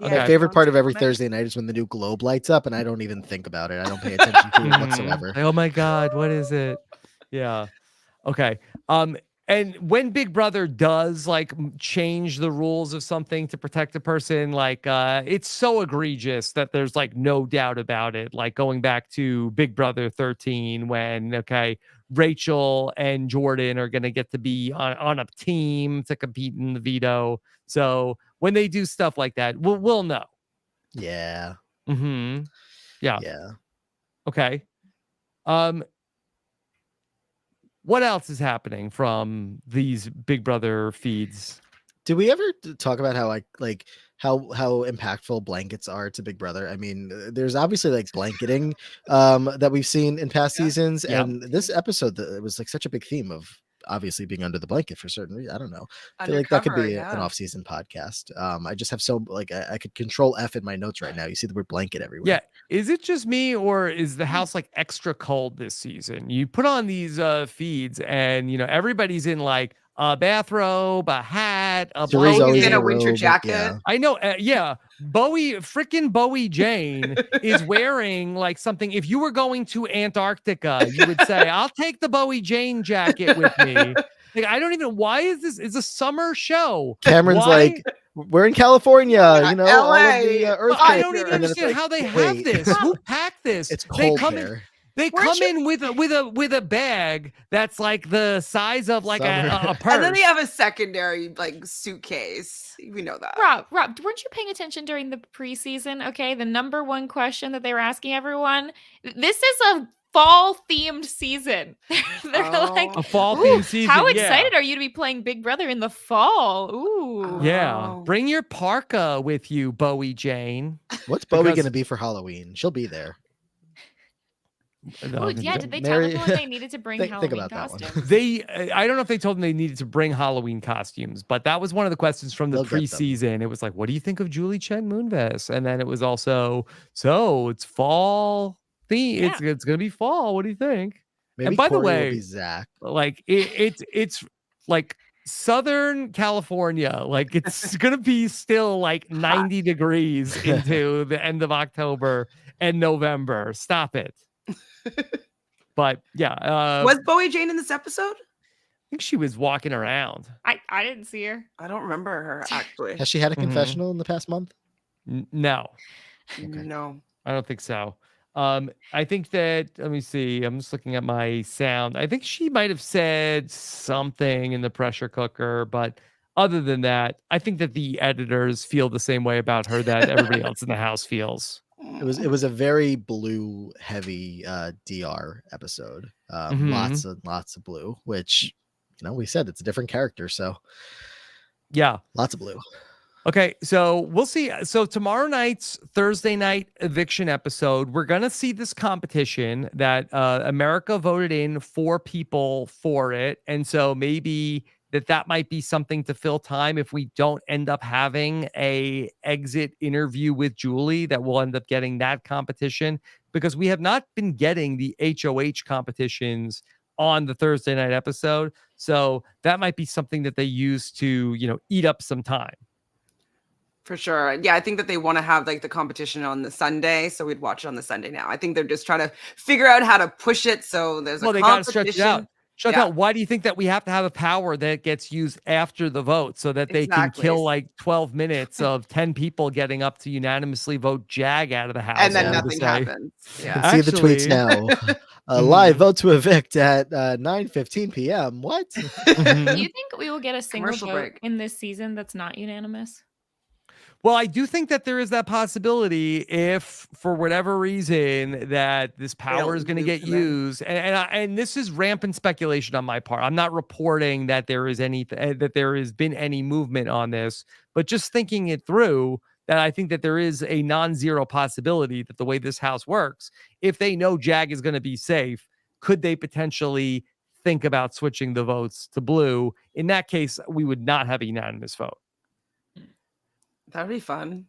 Okay. My favorite part of every Thursday night is when the new globe lights up, and I don't even think about it. I don't pay attention to it whatsoever. Oh my God, what is it? Yeah. Okay. And when Big Brother does like change the rules of something to protect a person, like it's so egregious that there's like no doubt about it. Like going back to Big Brother 13 when Rachel and Jordan are going to get to be on a team to compete in the veto. So when they do stuff like that, we'll know. Yeah. Mm-hmm. Yeah. Yeah. Okay. What else is happening from these Big Brother feeds? Did we ever talk about how how impactful blankets are to Big Brother? I mean, there's obviously like blanketing that we've seen in past seasons, and this episode it was like such a big theme of obviously being under the blanket for certain reasons. I don't know. I feel like that could be an off-season podcast. I just have I could control F in my notes right now. You see the word blanket everywhere. Yeah. Is it just me, or is the house like extra cold this season? You put on these feeds and everybody's in like a bathrobe, a hat, a blanket, in a winter jacket. Yeah. I know. Freaking Bowie Jane is wearing like something. If you were going to Antarctica, you would say, "I'll take the Bowie Jane jacket with me." Like, I don't even. Why is this? It's a summer show. Cameron's like, we're in California, LA. All of the I don't even understand how they have this. Who packed this? It's cold here. They come in with a bag that's like the size of like a purse. And then they have a secondary like suitcase. We know that. Rob, weren't you paying attention during the preseason? Okay, the number one question that they were asking everyone. This is a fall themed season. They're like, a fall "Ooh, themed season. how yeah. excited are you to be playing Big Brother in the fall? Ooh. Yeah. Oh. Bring your parka with you, Bowie Jane. What's Bowie Because- going to be for Halloween? She'll be there. Ooh, yeah, did they tell Mary- everyone they needed to bring think Halloween about that one. costumes? I don't know if they told them they needed to bring Halloween costumes, but that was one of the questions from the They'll get them. preseason. It was like, what do you think of Julie Chen Moonves? And then it was also, so it's fall theme. Yeah. It's gonna be fall. What do you think? Maybe and by the Corey will way, be Zach. like it's like Southern California, like it's gonna be still like 90 degrees into the end of October and November. Stop it. But yeah, Was Bowie Jane in this episode? I think she was walking around. I didn't see her. I don't remember her actually. Has she had a Mhm. confessional in the past month? No, No. I don't think so. I think that, let me see. I'm just looking at my sound. I think she might have said something in the pressure cooker, but other than that, I think that the editors feel the same way about her that everybody else in the house feels. It was a very blue heavy DR episode. Mhm. Lots of blue, which we said it's a different character, so Yeah. lots of blue. Okay, so we'll see. So tomorrow night's Thursday night eviction episode, we're gonna see this competition that America voted in 4 people for it, and so maybe that might be something to fill time if we don't end up having a exit interview with Julie, that we'll end up getting that competition, because we have not been getting the HOH competitions on the Thursday night episode. So that might be something that they use to, eat up some time. For sure. Yeah, I think that they want to have like the competition on the Sunday, so we'd watch it on the Sunday now. I think they're just trying to figure out how to push it so there's Well, a they got to stretch it out. competition. Chantel, why do you think that we have to have a power that gets used after the vote so that they can Exactly. kill like 12 minutes of 10 people getting up to unanimously vote Jag out of the house? And then all to nothing say- happens. You Yeah. can see the tweets Actually- now. Live vote to evict at 9:15 p.m. What? Do Mhm. you think we will get a single Commercial vote break. in this season that's not unanimous? Well, I do think that there is that possibility if, for whatever reason, that this power is going to get nuke them. used, and this is rampant speculation on my part. I'm not reporting that there is that there has been any movement on this, but just thinking it through, that I think that there is a non-zero possibility that the way this house works, if they know Jag is going to be safe, could they potentially think about switching the votes to blue? In that case, we would not have a unanimous vote. That would be fun.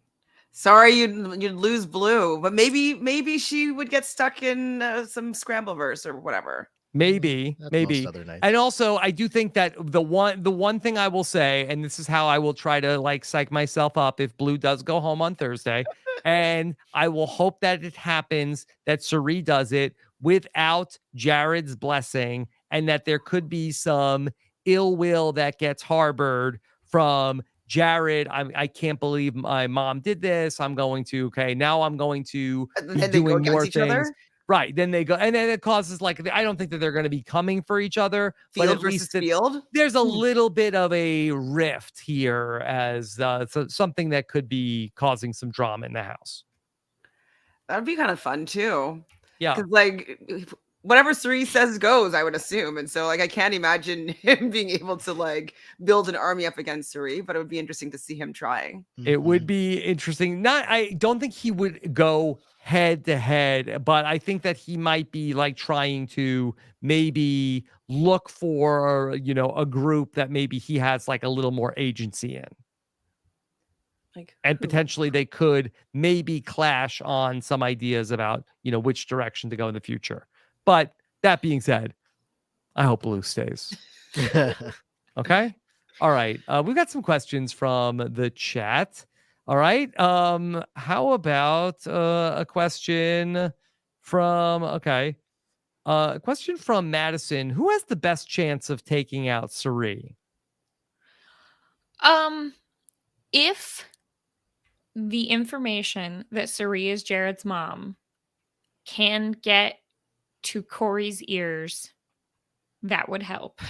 Sorry, you'd lose Blue, but maybe she would get stuck in some Scrambleverse or whatever. Maybe. That's most other nights. And also, I do think that the one thing I will say, and this is how I will try to like psych myself up if Blue does go home on Thursday, and I will hope that it happens, that Cirie does it without Jared's blessing, and that there could be some ill will that gets harbored from Jared. I can't believe my mom did this. I'm going to be And then they go doing against more each things. other? Right. Then they go, and then it causes like, I don't think that they're going to be coming for each other, but Field at versus least field? there's a little bit of a rift here, as so something that could be causing some drama in the house. That would be kind of fun too. Yeah. Because like whatever Cirie says goes, I would assume. And so like I can't imagine him being able to like build an army up against Cirie, but it would be interesting to see him trying. It would be interesting. I don't think he would go head to head, but I think that he might be like trying to maybe look for, a group that maybe he has like a little more agency in. Like And who? potentially they could maybe clash on some ideas about, which direction to go in the future. But that being said, I hope Blue stays. Okay. All right. We've got some questions from the chat. All right. How about a question from a question from Madison. Who has the best chance of taking out Cirie? If the information that Cirie is Jared's mom can get to Corey's ears, that would help.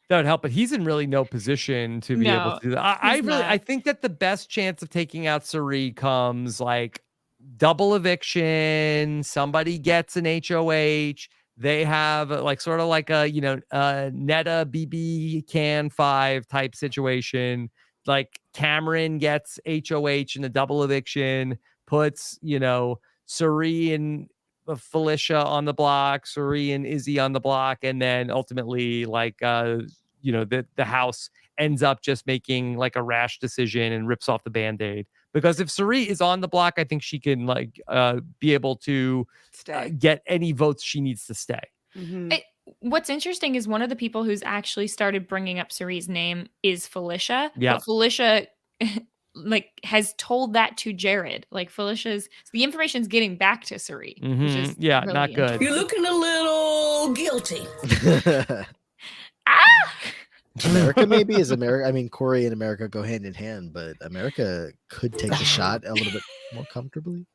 That would help, but he's in really no position to be able No, to do that. I he's not. think that the best chance of taking out Cirie comes like double eviction, somebody gets an HOH, they have like sort of like a, Netta BB Can 5 type situation. Like Cameron gets HOH in a double eviction, puts, Suri and Felicia on the block, Suri and Izzy on the block, and then ultimately like the house ends up just making like a rash decision and rips off the Band-Aid. Because if Suri is on the block, I think she can like be able to get any votes she needs to stay. Mm-hmm. What's interesting is one of the people who's actually started bringing up Suri's name is Felicia. Yeah. But Felicia like has told that to Jared. Like the information's getting back to Suri. Which is Yeah, really not good. You're looking a little guilty. America maybe is America. I mean, Corey and America go hand in hand, but America could take the shot a little bit more comfortably.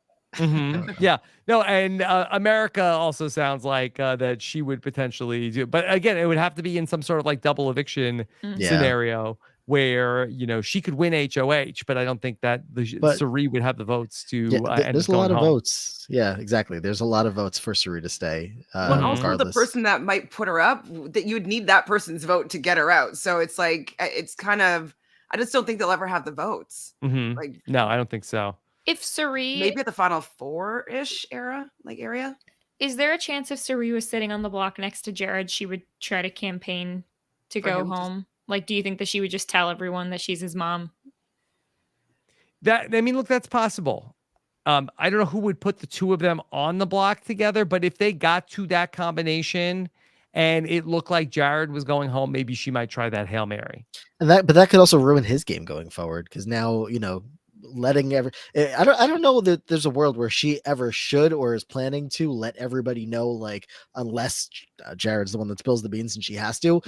Yeah, no, and America also sounds like that she would potentially do, but again, it would have to be in some sort of like double eviction scenario where she could win HOH, but I don't think that Suri would have the votes to. There's a lot of votes. Yeah, exactly. There's a lot of votes for Suri to stay. Well, also the person that might put her up, that you would need that person's vote to get her out. So it's like it's kind of. I just don't think they'll ever have the votes. Like, no, I don't think so. If Suri, maybe at the final 4-ish area. Is there a chance if Suri was sitting on the block next to Jared, she would try to campaign to go home? Like, do you think that she would just tell everyone that she's his mom? Look, that's possible. I don't know who would put the two of them on the block together, but if they got to that combination and it looked like Jared was going home, maybe she might try that Hail Mary. But that could also ruin his game going forward, because now letting I don't know that there's a world where she ever should or is planning to let everybody know, like, unless Jared's the one that spills the beans and she has to,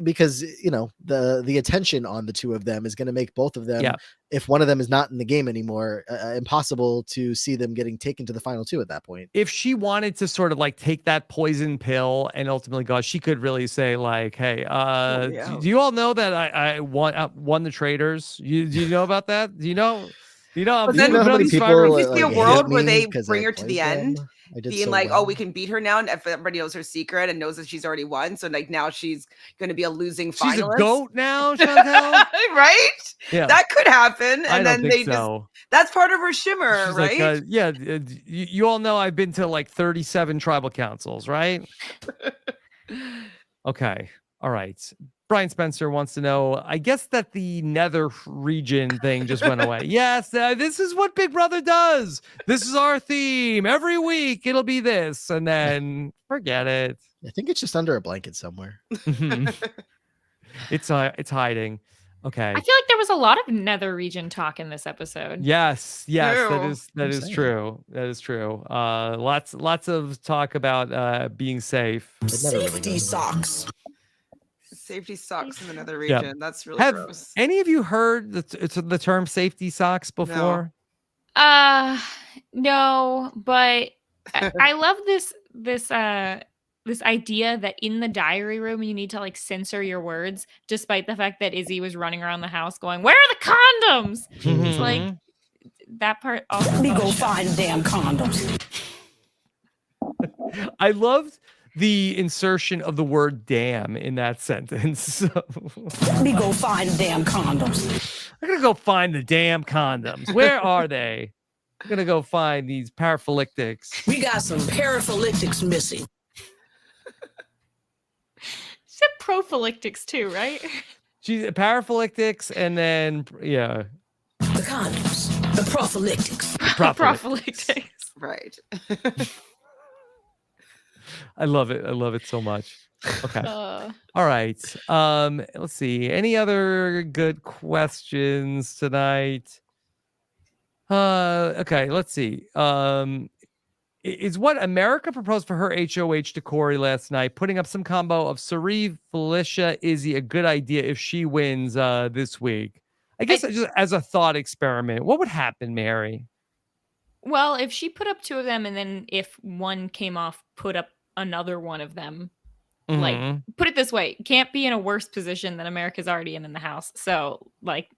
because the attention on the two of them is going to make both of them, if one of them is not in the game anymore, impossible to see them getting taken to the final two at that point. If she wanted to sort of like take that poison pill and ultimately go, she could really say like, hey, do you all know that I won the traders? Do you know about that? Do you know? But then how many people you see a world where they bring her to the end, being so like, well. "Oh, we can beat her now," and if everybody knows her secret and knows that she's already won, so like now she's going to be a losing finalist. She's a goat now, Chantele. Right? Yeah, that could happen, I and don't then think they so. just—that's part of her shimmer, She's right? Like, you all know I've been to like 37 tribal councils, right? Okay, all right. Brian Spencer wants to know, I guess that the nether region thing just went away. Yes, this is what Big Brother does. This is our theme. Every week it'll be this, and then forget it. I think it's just under a blanket somewhere. It's hiding. Okay. I feel like there was a lot of nether region talk in this episode. Yes, Ew. that is true. That is true. Lots of talk about being safe. Safety socks. Safety socks in the nether region. Yeah. That's really Have gross. any of you heard the term safety socks before? No, but I love this idea that in the diary room you need to like censor your words, despite the fact that Izzy was running around the house going, "Where are the condoms?" It's like that part. Let me go find damn condoms. I loved the insertion of the word "damn" in that sentence. Let me go find damn condoms. I'm gonna go find the damn condoms. Where are they? I'm gonna go find these paraphylactics. We got some paraphylactics missing. She said prophylactics too, right? She's paraphylactics, and then the condoms, the prophylactics. Prophylactics. Right. I love it. I love it so much. Okay. All right. Let's see. Any other good questions tonight? Okay, let's see. Is what America proposed for her HOH to Corey last night, putting up some combo of Suri, Felicia, Izzy, a good idea if she wins this week? I guess just as a thought experiment, what would happen, Mary? Well, if she put up two of them and then if one came off, put up another one of them. Like, put it this way, can't be in a worse position than America's already in the house. So, like,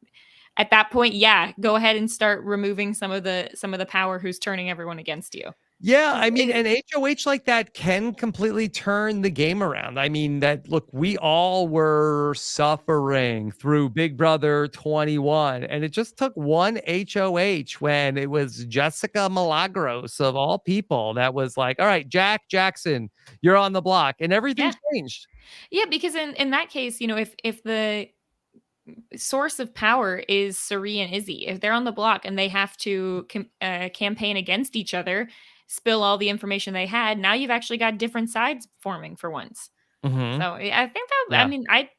at that point, yeah, go ahead and start removing some of the power who's turning everyone against you. Yeah, I mean, an HOH like that can completely turn the game around. I mean, look, we all were suffering through Big Brother 21, and it just took one HOH when it was Jessica Milagros of all people that was like, all right, Jackson, you're on the block, and everything changed. Yeah, because in that case, if the source of power is Cirie and Izzy, if they're on the block and they have to campaign against each other, spill all the information they had, now you've actually got different sides forming for once. Mm-hmm. So I think that, I mean, I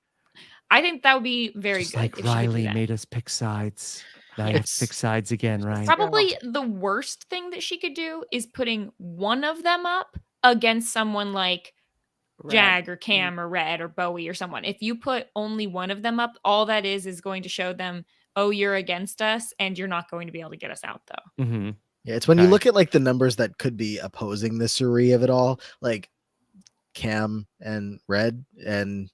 think that would be very just good. like Riley made us pick sides. Now you have to pick sides again, right? Probably the worst thing that she could do is putting one of them up against someone like Jag or Cam or Red or Bowie or someone. If you put only one of them up, all that is going to show them, oh, you're against us and you're not going to be able to get us out, though. Mm-hmm. Yeah, it's when you look at like the numbers that could be opposing the Cirie of it all, like Cam and Red and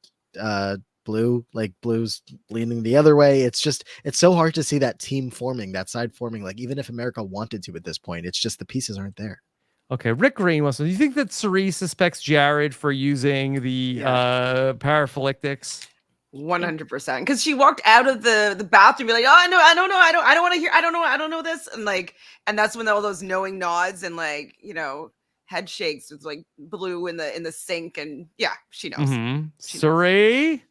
Blue, like Blue's leaning the other way. It's so hard to see that team forming, that side forming. Like even if America wanted to at this point, it's just the pieces aren't there. Okay, Rick Green wants to. Do you think that Cirie suspects Jared for using the paraphylictics? 100%, because she walked out of the bathroom, be like, oh, no, I don't know, I don't want to hear, I don't know this, and that's when all those knowing nods and head shakes with like Blue in the sink, and she knows. Mm-hmm. Cirie,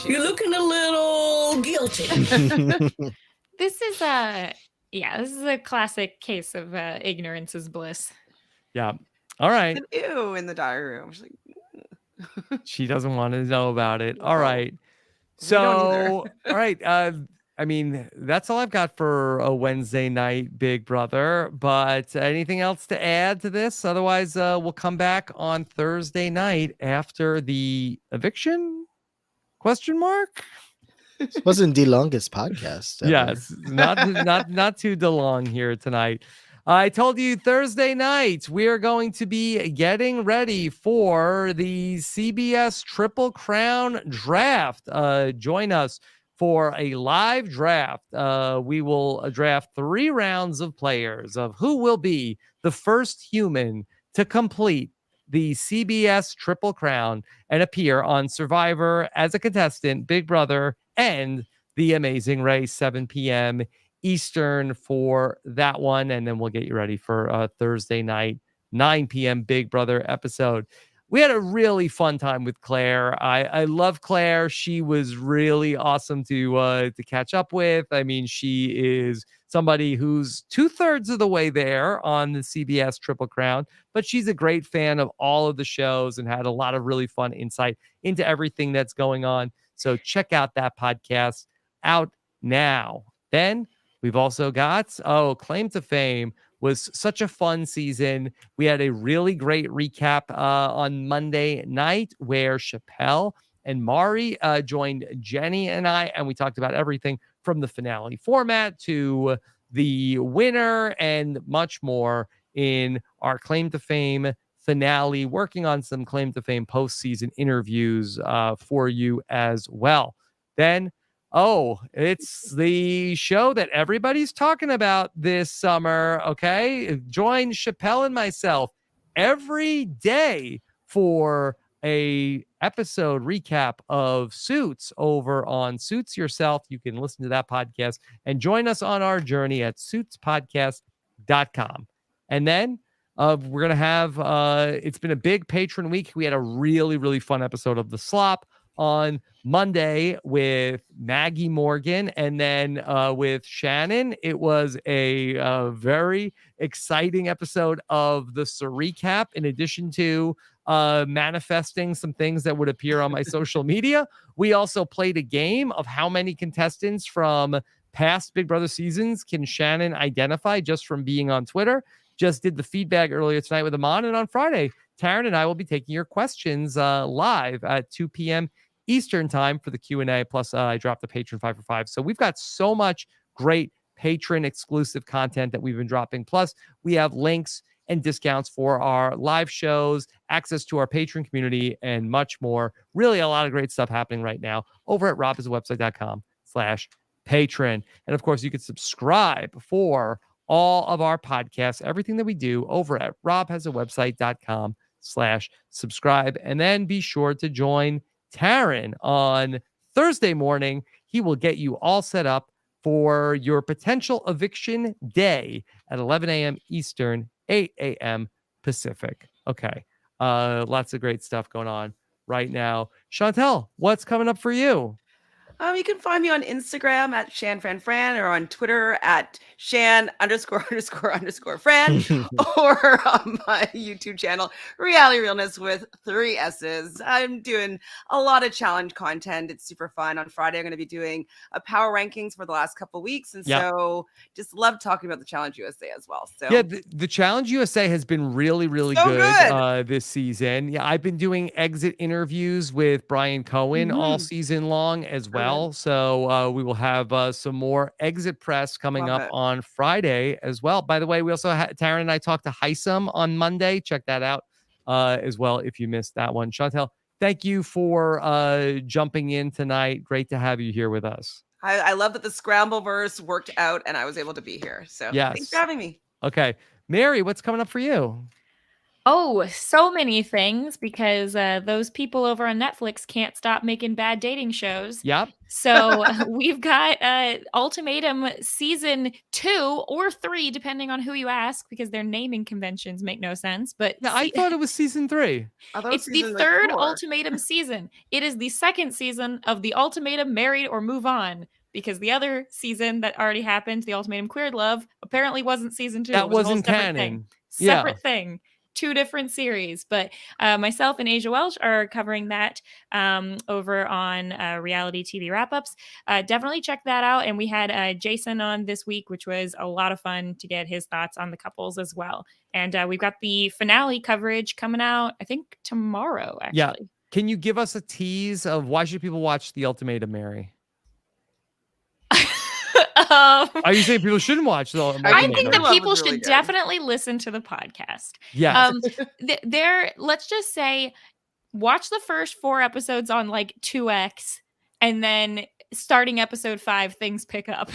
you're looking a little guilty. This is a classic case of ignorance is bliss. Yeah. All right. Ew, in the diary room. She's like, she doesn't want to know about it. All right. So, all right. I mean, that's all I've got for a Wednesday night, Big Brother. But anything else to add to this? Otherwise, we'll come back on Thursday night after the eviction? Question mark? This wasn't the longest podcast ever. Yes, not too DeLong here tonight. I told you Thursday night we are going to be getting ready for the CBS Triple Crown draft. Join us for a live draft. We will draft 3 rounds of players of who will be the first human to complete the CBS Triple Crown and appear on Survivor as a contestant, Big Brother, and The Amazing Race, 7 p.m. Eastern for that one. And then we'll get you ready for Thursday night, 9 p.m. Big Brother episode. We had a really fun time with Claire. I love Claire. She was really awesome to catch up with. I mean, she is somebody who's 2/3 of the way there on the CBS Triple Crown, but she's a great fan of all of the shows and had a lot of really fun insight into everything that's going on. So check out that podcast out now. Then we've also got, Claim to Fame was such a fun season. We had a really great recap on Monday night where Chappelle and Mari joined Jenny and I, and we talked about everything from the finale format to the winner and much more in our Claim to Fame finale, working on some Claim to Fame postseason interviews for you as well. Then, it's the show that everybody's talking about this summer, okay? Join Chappelle and myself every day for a episode recap of Suits over on Suits Yourself. You can listen to that podcast and join us on our journey at suitspodcast.com. And then we're going to have, it's been a big patron week. We had a really, really fun episode of The Slop on Monday with Maggie Morgan, and then with Shannon. It was a very exciting episode of the recap, in addition to manifesting some things that would appear on my social media. We also played a game of how many contestants from past Big Brother seasons can Shannon identify just from being on Twitter. Just did the feedback earlier tonight with Amon, and on Friday, Taryn and I will be taking your questions live at 2 p.m. Eastern time for the Q&A. Plus, I dropped the Patron 5 for 5. So we've got so much great patron exclusive content that we've been dropping. Plus, we have links and discounts for our live shows, access to our patron community, and much more. Really a lot of great stuff happening right now over at RHAPisawebsite.com/patron. patron. And of course, you can subscribe for all of our podcasts, everything that we do over at robhasawebsite.com/subscribe. And then be sure to join Taryn on Thursday morning. He will get you all set up for your potential eviction day at 11 a.m. Eastern, 8 a.m. Pacific. Okay. Lots of great stuff going on right now. Chantele, what's coming up for you? You can find me on Instagram at ShanFranFran or on Twitter at Shan___Fran or on my YouTube channel, Reality Realness with 3 S's. I'm doing a lot of challenge content. It's super fun. On Friday, I'm going to be doing a power rankings for the last couple of weeks. And so just love talking about the Challenge USA as well. So yeah, the Challenge USA has been really, really good this season. Yeah, I've been doing exit interviews with Brian Cohen all season long as well. So we will have some more exit press coming up on Friday as well. By the way, we also Taryn and I talked to Heisem on Monday. Check that out as well if you missed that one. Chantele, thank you for jumping in tonight. Great to have you here with us. I love that the Scrambleverse worked out and I was able to be here. So thanks for having me. Okay. Mary, what's coming up for you? Oh, so many things because those people over on Netflix can't stop making bad dating shows. Yep. So we've got Ultimatum season 2 or 3, depending on who you ask, because their naming conventions make no sense. But yeah, I thought it was season 3. It's the third Ultimatum season. It is the second season of the Ultimatum Married or Move On. Because the other season that already happened, the Ultimatum Queered Love, apparently wasn't season 2. That wasn't canon. Separate thing. 2 different series, but myself and Asia Welch are covering that over on Reality TV Wrap-Ups. Definitely check that out. And we had Jason on this week, which was a lot of fun to get his thoughts on the couples as well. And we've got the finale coverage coming out, I think, tomorrow, actually. Yeah. Can you give us a tease of why should people watch The Ultimatum, Mary? Are you saying people shouldn't watch the Ultimatum? I think that people should definitely listen to the podcast. Yes. Let's just say, watch the first 4 episodes on like 2x, and then starting episode 5, things pick up.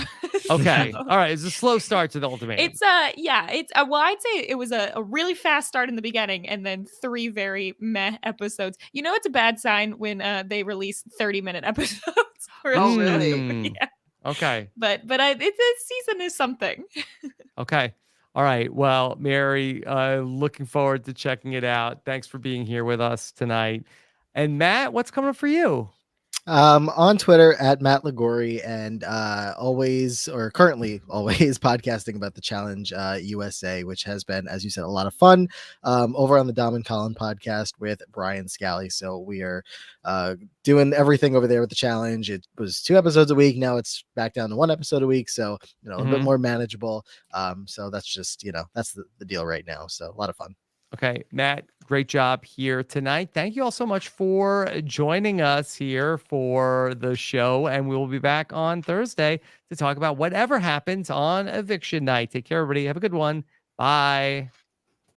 Okay. All right. It's a slow start to the Ultimatum. It's well, I'd say it was a really fast start in the beginning, and then 3 very meh episodes. You know, it's a bad sign when they release 30-minute episodes. Oh, really? Yeah. Okay. But this season is something. Okay. All right. Well, Mary, looking forward to checking it out. Thanks for being here with us tonight. And Matt, what's coming up for you? On Twitter at Matt Liguori, and currently always podcasting about the Challenge USA, which has been, as you said, a lot of fun over on the Dom and Colin podcast with Brian Scally. So we are doing everything over there with the Challenge. It was 2 episodes a week. Now it's back down to 1 episode a week. So, a bit more manageable. So that's just, that's the deal right now. So a lot of fun. Okay, Matt, great job here tonight. Thank you all so much for joining us here for the show. And we will be back on Thursday to talk about whatever happens on eviction night. Take care, everybody. Have a good one. Bye.